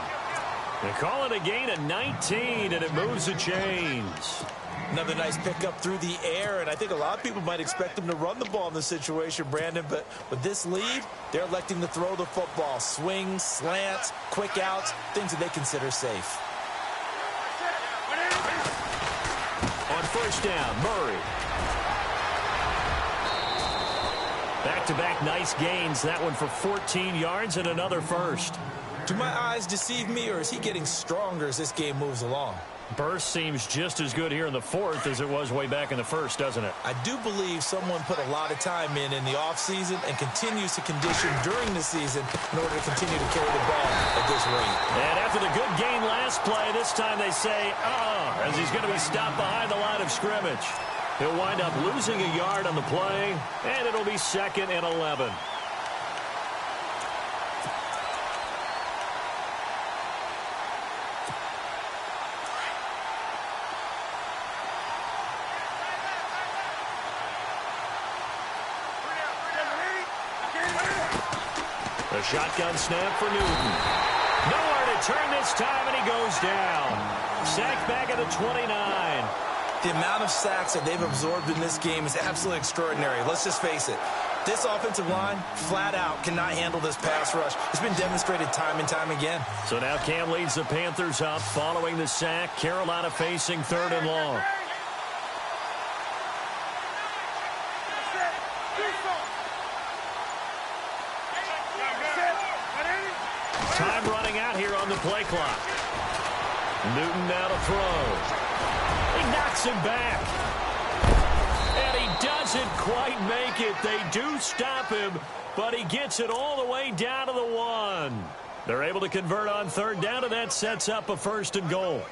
They call it a gain of 19, and it moves the chains. Another nice pickup through the air, and I think a lot of people might expect them to run the ball in this situation, Brandon, but with this lead, they're electing to throw the football. Swings, slants, quick outs, things that they consider safe. On first down, Murray. Back-to-back nice gains. That one for 14 yards and another first. Do my eyes deceive me, or is he getting stronger as this game moves along? Burst seems just as good here in the fourth as it was way back in the first, doesn't it? I do believe someone put a lot of time in the offseason and continues to condition during the season in order to continue to carry the ball at this rate. And after the good gain last play, this time they say, as he's going to be stopped behind the line of scrimmage. He'll wind up losing a yard on the play, and it'll be 2nd and 11. The shotgun snap for Newton. Nowhere to turn this time, and he goes down. Sacked back at the 29. The amount of sacks that they've absorbed in this game is absolutely extraordinary. Let's just face it. This offensive line, flat out, cannot handle this pass rush. It's been demonstrated time and time again. So now Cam leads the Panthers up following the sack. Carolina facing 3rd and long. Time running out here on the play clock. Newton now to throw. He knocks him back. And he doesn't quite make it. They do stop him, but he gets it all the way down to the 1. They're able to convert on 3rd down, and that sets up a 1st and goal.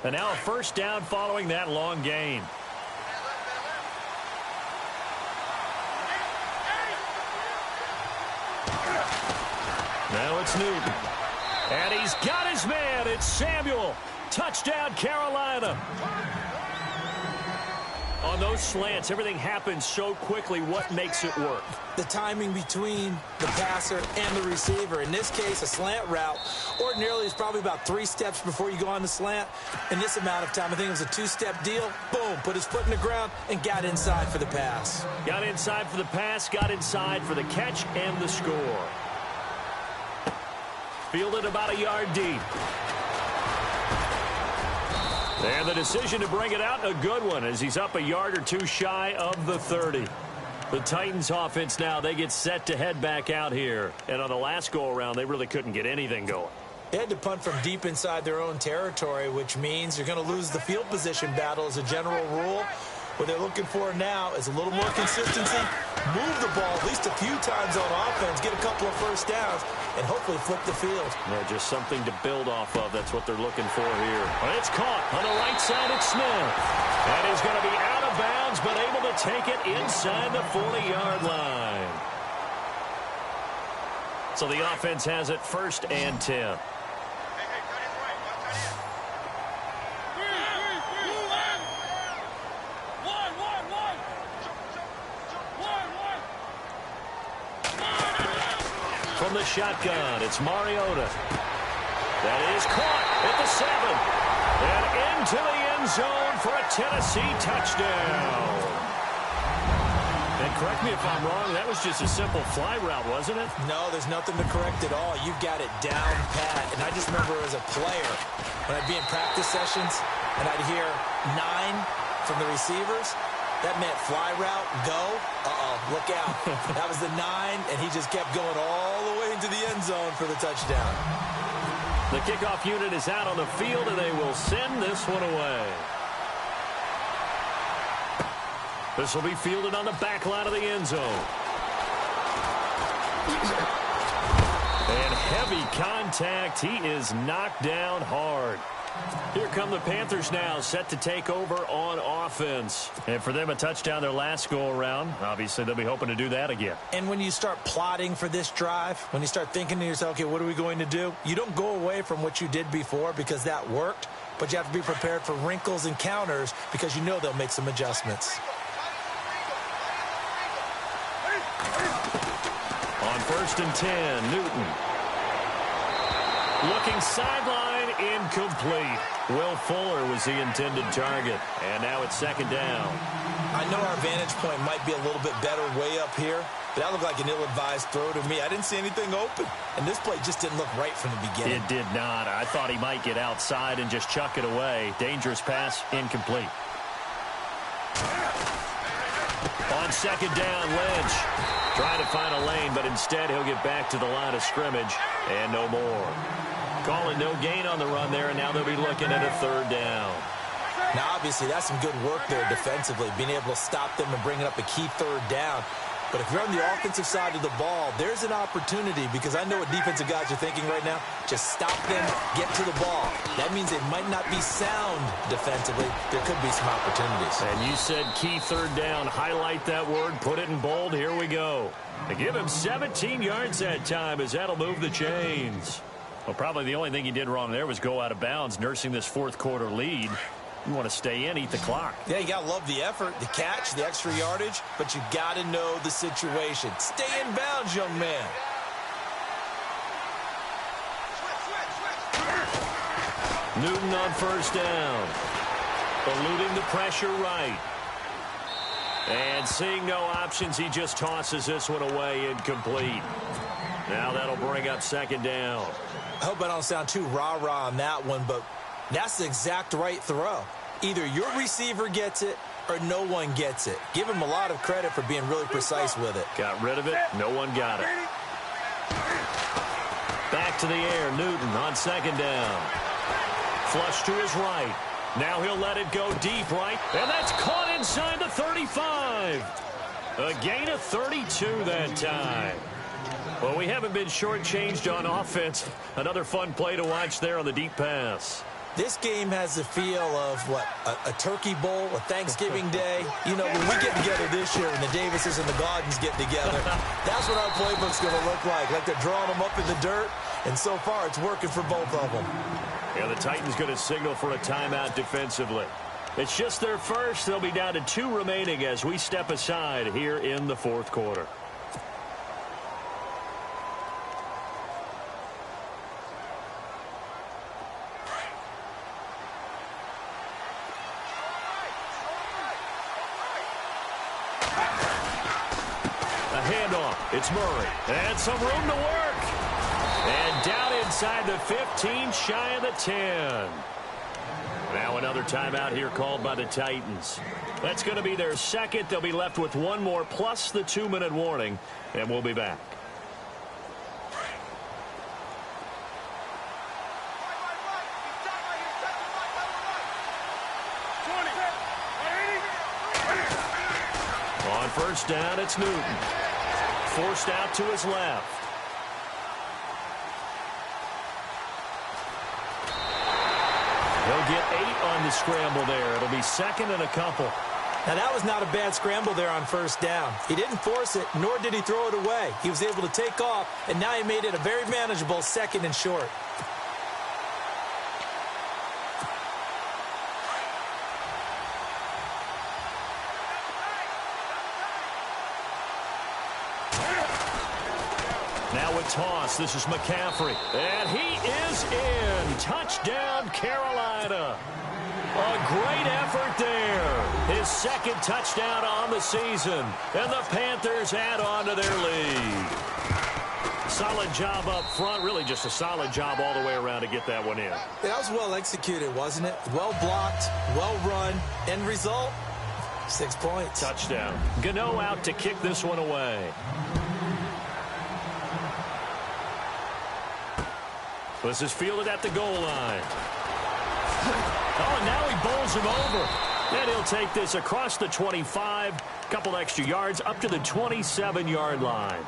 And now a 1st down following that long gain. Now it's Newton. And he's got his man. It's Samuel. Touchdown, Carolina. On those slants, everything happens so quickly. What makes it work? The timing between the passer and the receiver. In this case, a slant route ordinarily is probably about 3 steps before you go on the slant. In this amount of time, I think it was a 2-step deal. Boom, put his foot in the ground and got inside for the pass. Got inside for the pass, got inside for the catch and the score. Fielded about a yard deep. And the decision to bring it out, a good one, as he's up a yard or 2 shy of the 30. The Titans offense now, they get set to head back out here. And on the last go-around, they really couldn't get anything going. They had to punt from deep inside their own territory, which means you're going to lose the field position battle as a general rule. What they're looking for now is a little more consistency, move the ball at least a few times on offense, get a couple of 1st downs, and hopefully flip the field. Yeah, just something to build off of. That's what they're looking for here. And it's caught on the right side. It's Smith. And he's going to be out of bounds, but able to take it inside the 40-yard line. So the offense has it 1st and 10. From the shotgun, it's Mariota. That is caught. at the 7. And into the end zone for a Tennessee touchdown. And correct me if I'm wrong, that was just a simple fly route, wasn't it? No, there's nothing to correct at all. You've got it down pat. And I just remember as a player, when I'd be in practice sessions and I'd hear 9 from the receivers, that meant fly route, go. Look out. That was the 9, and he just kept going all the way into the end zone for the touchdown. The kickoff unit is out on the field, and they will send this one away. This will be fielded on the back line of the end zone. And heavy contact. He is knocked down hard. Here come the Panthers now, set to take over on offense. And for them, a touchdown their last go-around. Obviously, they'll be hoping to do that again. And when you start plotting for this drive, when you start thinking to yourself, okay, what are we going to do? You don't go away from what you did before because that worked, but you have to be prepared for wrinkles and counters because you know they'll make some adjustments. On 1st and 10, Newton. Looking sideline, incomplete. Will Fuller was the intended target. And now it's 2nd down. I know our vantage point might be a little bit better way up here, but that looked like an ill-advised throw to me. I didn't see anything open. And this play just didn't look right from the beginning. It did not. I thought he might get outside and just chuck it away. Dangerous pass, incomplete. On 2nd down, Lynch trying to find a lane, but instead he'll get back to the line of scrimmage and no more. Calling no gain on the run there, and now they'll be looking at a 3rd down. Now, obviously, that's some good work there defensively, being able to stop them and bringing up a key 3rd down. But if you're on the offensive side of the ball, there's an opportunity because I know what defensive guys are thinking right now. Just stop them, get to the ball. That means they might not be sound defensively. There could be some opportunities. And you said key 3rd down. Highlight that word, put it in bold. Here we go. They give him 17 yards that time as that'll move the chains. Well, probably the only thing he did wrong there was go out of bounds, nursing this 4th quarter lead. You want to stay in, eat the clock. Yeah, you got to love the effort, the catch, the extra yardage, but you got to know the situation. Stay in bounds, young man. Newton on 1st down. Eluding the pressure right. And seeing no options, he just tosses this one away, incomplete. Now that'll bring up 2nd down. I hope I don't sound too rah-rah on that one, but that's the exact right throw. Either your receiver gets it or no one gets it. Give him a lot of credit for being really precise with it. Got rid of it. No one got it. Back to the air. Newton on 2nd down. Flush to his right. Now he'll let it go deep right. And that's caught inside the 35. A gain of 32 that time. Well, we haven't been shortchanged on offense. Another fun play to watch there on the deep pass. This game has the feel of, what, a turkey bowl, a Thanksgiving day. You know, when we get together this year and the Davises and the Gaudens get together, that's what our playbook's going to look like. Like they're drawing them up in the dirt, and so far it's working for both of them. Yeah, the Titans going to signal for a timeout defensively. It's just their first. They'll be down to 2 remaining as we step aside here in the 4th quarter. It's Murray. And some room to work. And down inside the 15, shy of the 10. Now another timeout here called by the Titans. That's going to be their 2nd. They'll be left with 1 more plus the 2-minute warning. And we'll be back. On 1st down, it's Newton. Forced out to his left. He'll get 8 on the scramble there. It'll be 2nd and a couple. Now, that was not a bad scramble there on 1st down. He didn't force it, nor did he throw it away. He was able to take off, and now he made it a very manageable 2nd and short. toss. This is McCaffrey. And he is in. Touchdown, Carolina. A great effort there. His second touchdown on the season. And the Panthers add on to their lead. Solid job up front. Really just a solid job all the way around to get that one in. That was well executed, wasn't it? Well blocked, well run. End result, 6 points. Touchdown. Gano out to kick this one away. This is fielded at the goal line. Oh, and now he bowls him over. And he'll take this across the 25, couple extra yards, up to the 27-yard line.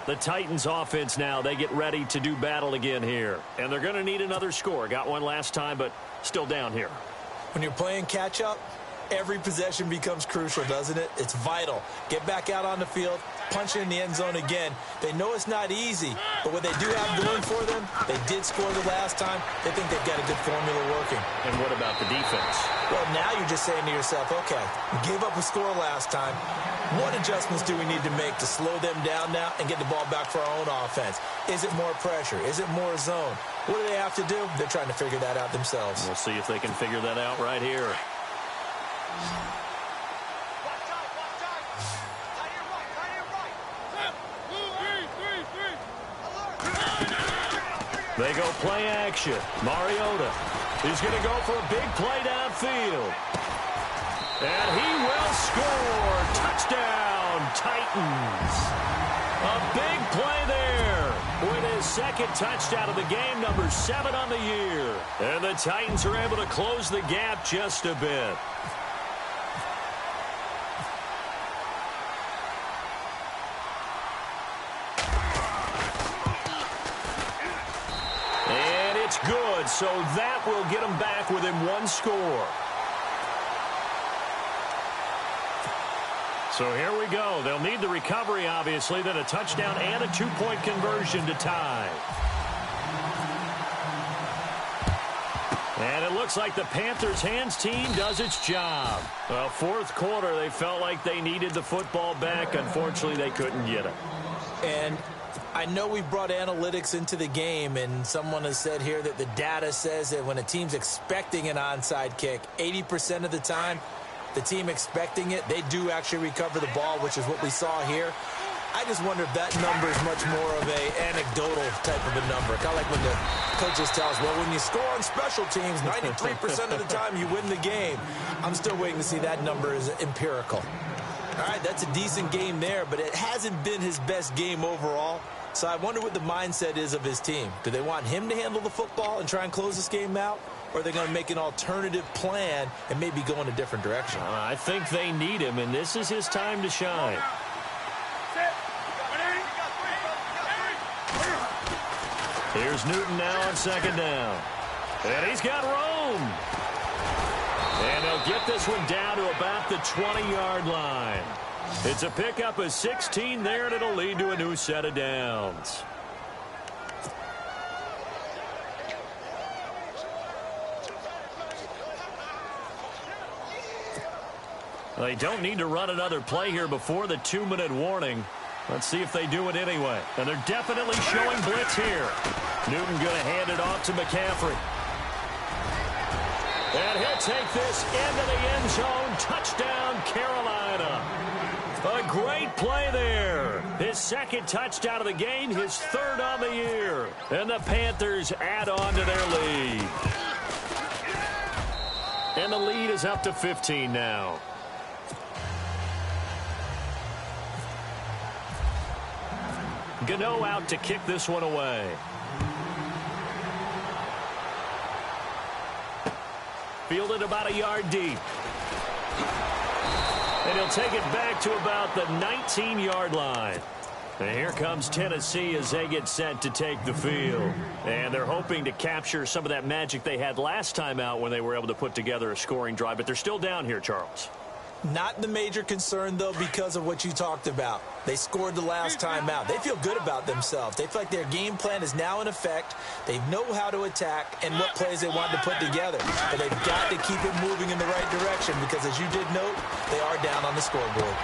The Titans offense now, they get ready to do battle again here. And they're going to need another score. Got one last time, but still down here. When you're playing catch-up, every possession becomes crucial, doesn't it? It's vital. Get back out on the field, punch it in the end zone again. They know it's not easy, but what they do have going for them, they did score the last time. They think they've got a good formula working. And what about the defense? Well, now you're just saying to yourself, okay, we gave up a score last time. What adjustments do we need to make to slow them down now and get the ball back for our own offense? Is it more pressure? Is it more zone? What do they have to do? They're trying to figure that out themselves. We'll see if they can figure that out right here. They go play action. Mariota is going to go for a big play downfield. And he will score. Touchdown, Titans. A big play there with his second touchdown of the game, number 7 on the year. And the Titans are able to close the gap just a bit. And it's good, so that will get them back within one score. So here we go. They'll need the recovery, obviously, then a touchdown and a 2-point conversion to tie. And it looks like the Panthers' hands team does its job. Well, fourth quarter, they felt like they needed the football back. Unfortunately, they couldn't get it. And I know we brought analytics into the game, and someone has said here that the data says that when a team's expecting an onside kick, 80% of the time, the team expecting it, they do actually recover the ball, which is what we saw here. I just wonder if that number is much more of a anecdotal type of a number. Kind of like when the coaches tell us, well, when you score on special teams, 93% of the time you win the game. I'm still waiting to see that number is empirical. All right, that's a decent game there, but it hasn't been his best game overall. So I wonder what the mindset is of his team. Do they want him to handle the football and try and close this game out? Or are they going to make an alternative plan and maybe go in a different direction? I think they need him, and this is his time to shine. Here's Newton now on second down. And he's got room. And they'll get this one down to about the 20-yard line. It's a pickup of 16 there, and it'll lead to a new set of downs. They don't need to run another play here before the 2-minute warning. Let's see if they do it anyway. And they're definitely showing blitz here. Newton going to hand it off to McCaffrey. And he'll take this into the end zone. Touchdown, Carolina. A great play there. His second touchdown of the game, his third on the year. And the Panthers add on to their lead. And the lead is up to 15 now. Gano out to kick this one away. Fielded about a yard deep. And he'll take it back to about the 19-yard line. And here comes Tennessee as they get set to take the field. And they're hoping to capture some of that magic they had last time out when they were able to put together a scoring drive. But they're still down here, Charles. Not the major concern, though, because of what you talked about. They scored the last time out. They feel good about themselves. They feel like their game plan is now in effect. They know how to attack and what plays they want to put together. But they've got to keep it moving in the right direction because, as you did note, they are down on the scoreboard.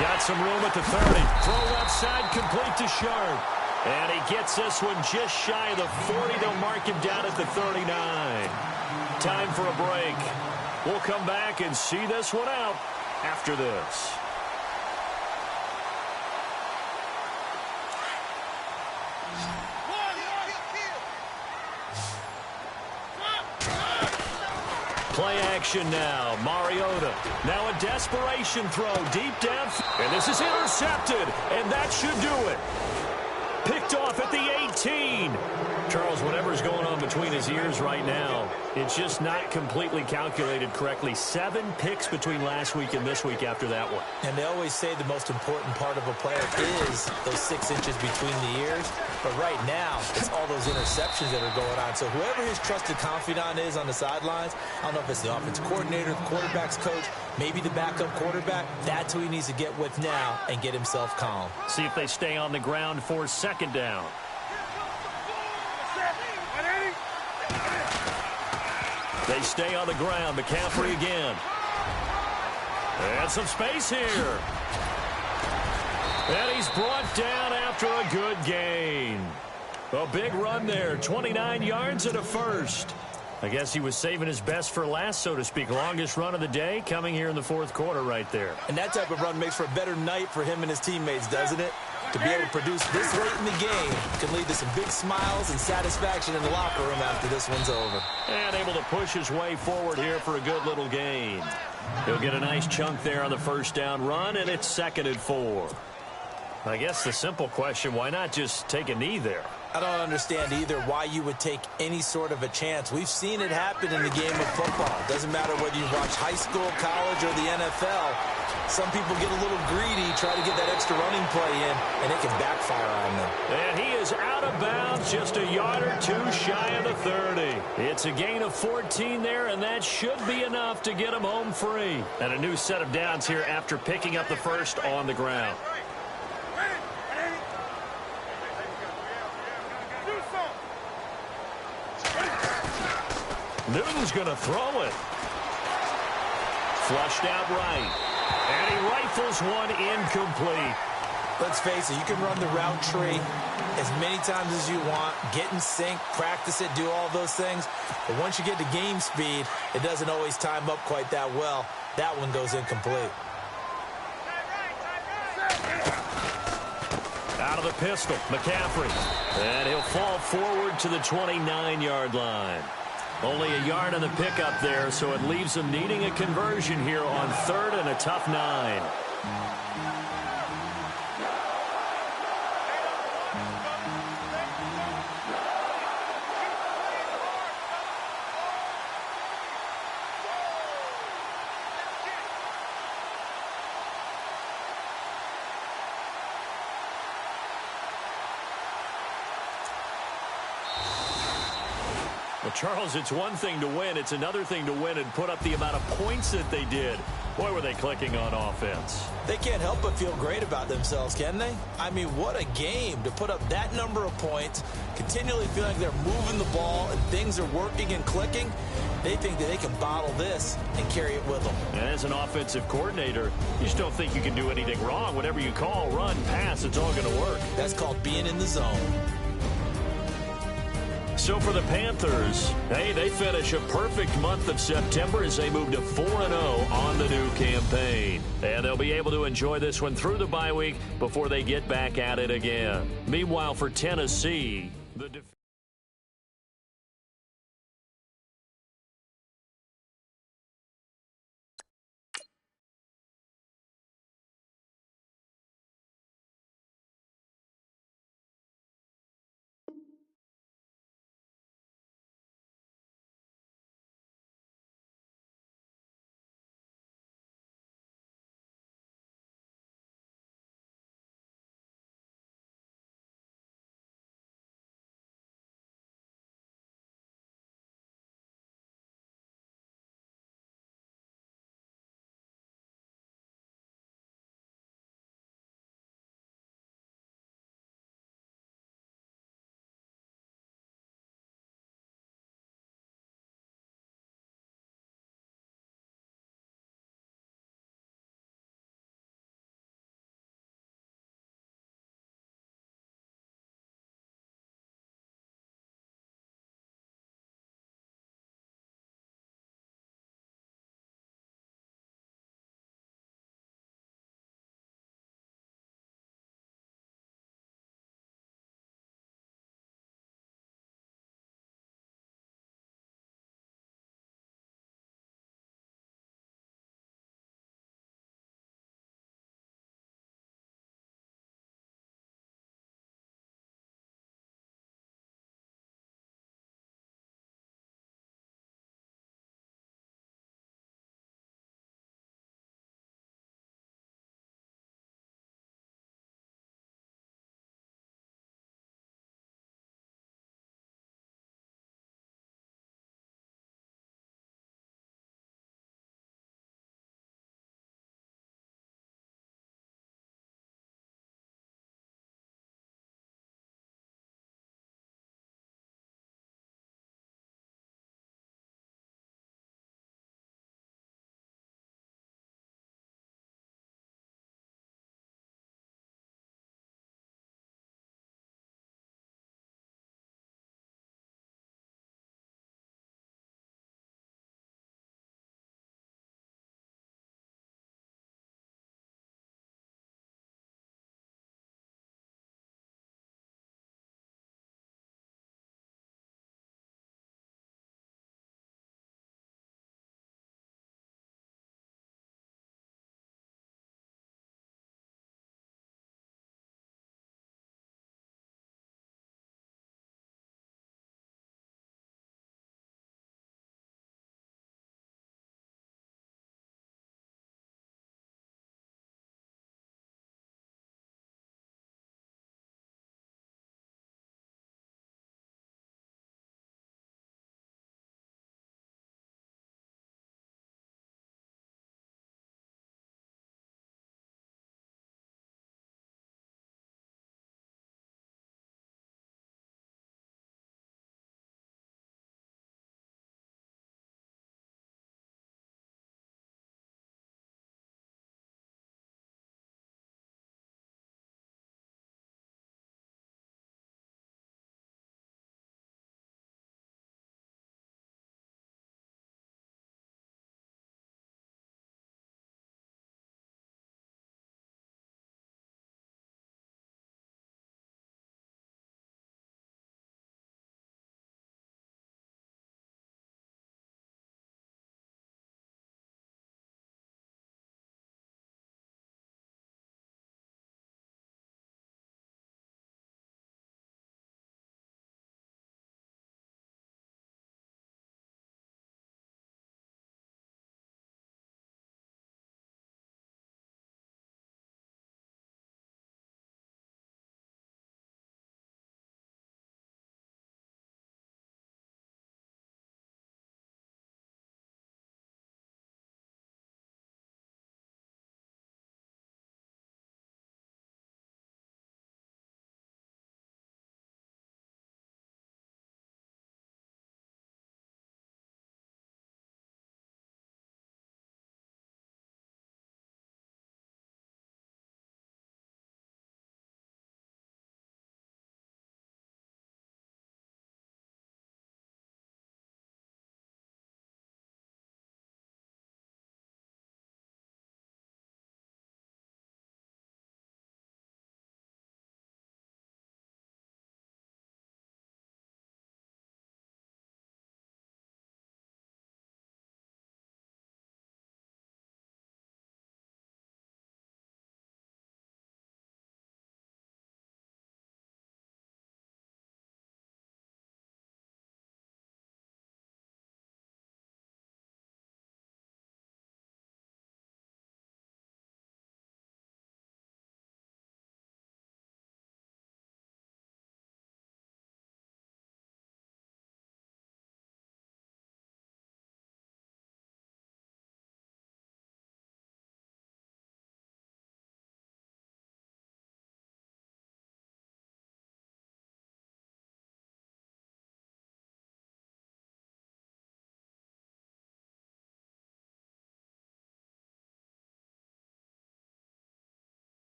Got some room at the 30. Throw left side, complete to Sharp. And he gets this one just shy of the 40. They'll mark him down at the 39. Time for a break. We'll come back and see this one out after this. Play action now. Mariota. Now a desperation throw deep down. And this is intercepted. And that should do it. Picked off at the 18. Charles, whatever's going on between his ears right now, it's just not completely calculated correctly. 7 picks between last week and this week after that one. And they always say the most important part of a player is those 6 inches between the ears. But right now, it's all those interceptions that are going on. So whoever his trusted confidant is on the sidelines, I don't know if it's the offensive coordinator, the quarterback's coach, maybe the backup quarterback, that's who he needs to get with now and get himself calm. See if they stay on the ground for 2nd down. They stay on the ground. McCaffrey again. And some space here. And he's brought down after a good gain. A big run there. 29 yards and a first. I guess he was saving his best for last, so to speak. Longest run of the day coming here in the 4th quarter right there. And that type of run makes for a better night for him and his teammates, doesn't it? To be able to produce this late in the game can lead to some big smiles and satisfaction in the locker room after this one's over. And able to push his way forward here for a good little gain. He'll get a nice chunk there on the 1st down run, and it's 2nd and 4. I guess the simple question, why not just take a knee there? I don't understand either why you would take any sort of a chance. We've seen it happen in the game of football. It doesn't matter whether you watch high school, college, or the NFL. Some people get a little greedy, try to get that extra running play in, and it can backfire on them. And he is out of bounds, just a yard or 2 shy of the 30. It's a gain of 14 there, and that should be enough to get him home free. And a new set of downs here after picking up the first on the ground. Newton's going to throw it. Flushed out right. And he rifles one incomplete. Let's face it, you can run the route tree as many times as you want, get in sync, practice it, do all those things. But once you get to game speed, it doesn't always time up quite that well. That one goes incomplete. Out of the pistol, McCaffrey. And he'll fall forward to the 29-yard line. Only a yard on the pickup there, so it leaves them needing a conversion here on 3rd and a tough 9. Well, Charles, it's one thing to win. It's another thing to win and put up the amount of points that they did. Boy, were they clicking on offense. They can't help but feel great about themselves, can they? I mean, what a game to put up that number of points, continually feeling like they're moving the ball and things are working and clicking. They think that they can bottle this and carry it with them. And as an offensive coordinator, you just don't think you can do anything wrong. Whatever you call, run, pass, it's all going to work. That's called being in the zone. So for the Panthers, hey, they finish a perfect month of September as they move to 4-0 on the new campaign. And they'll be able to enjoy this one through the bye week before they get back at it again. Meanwhile, for Tennessee, the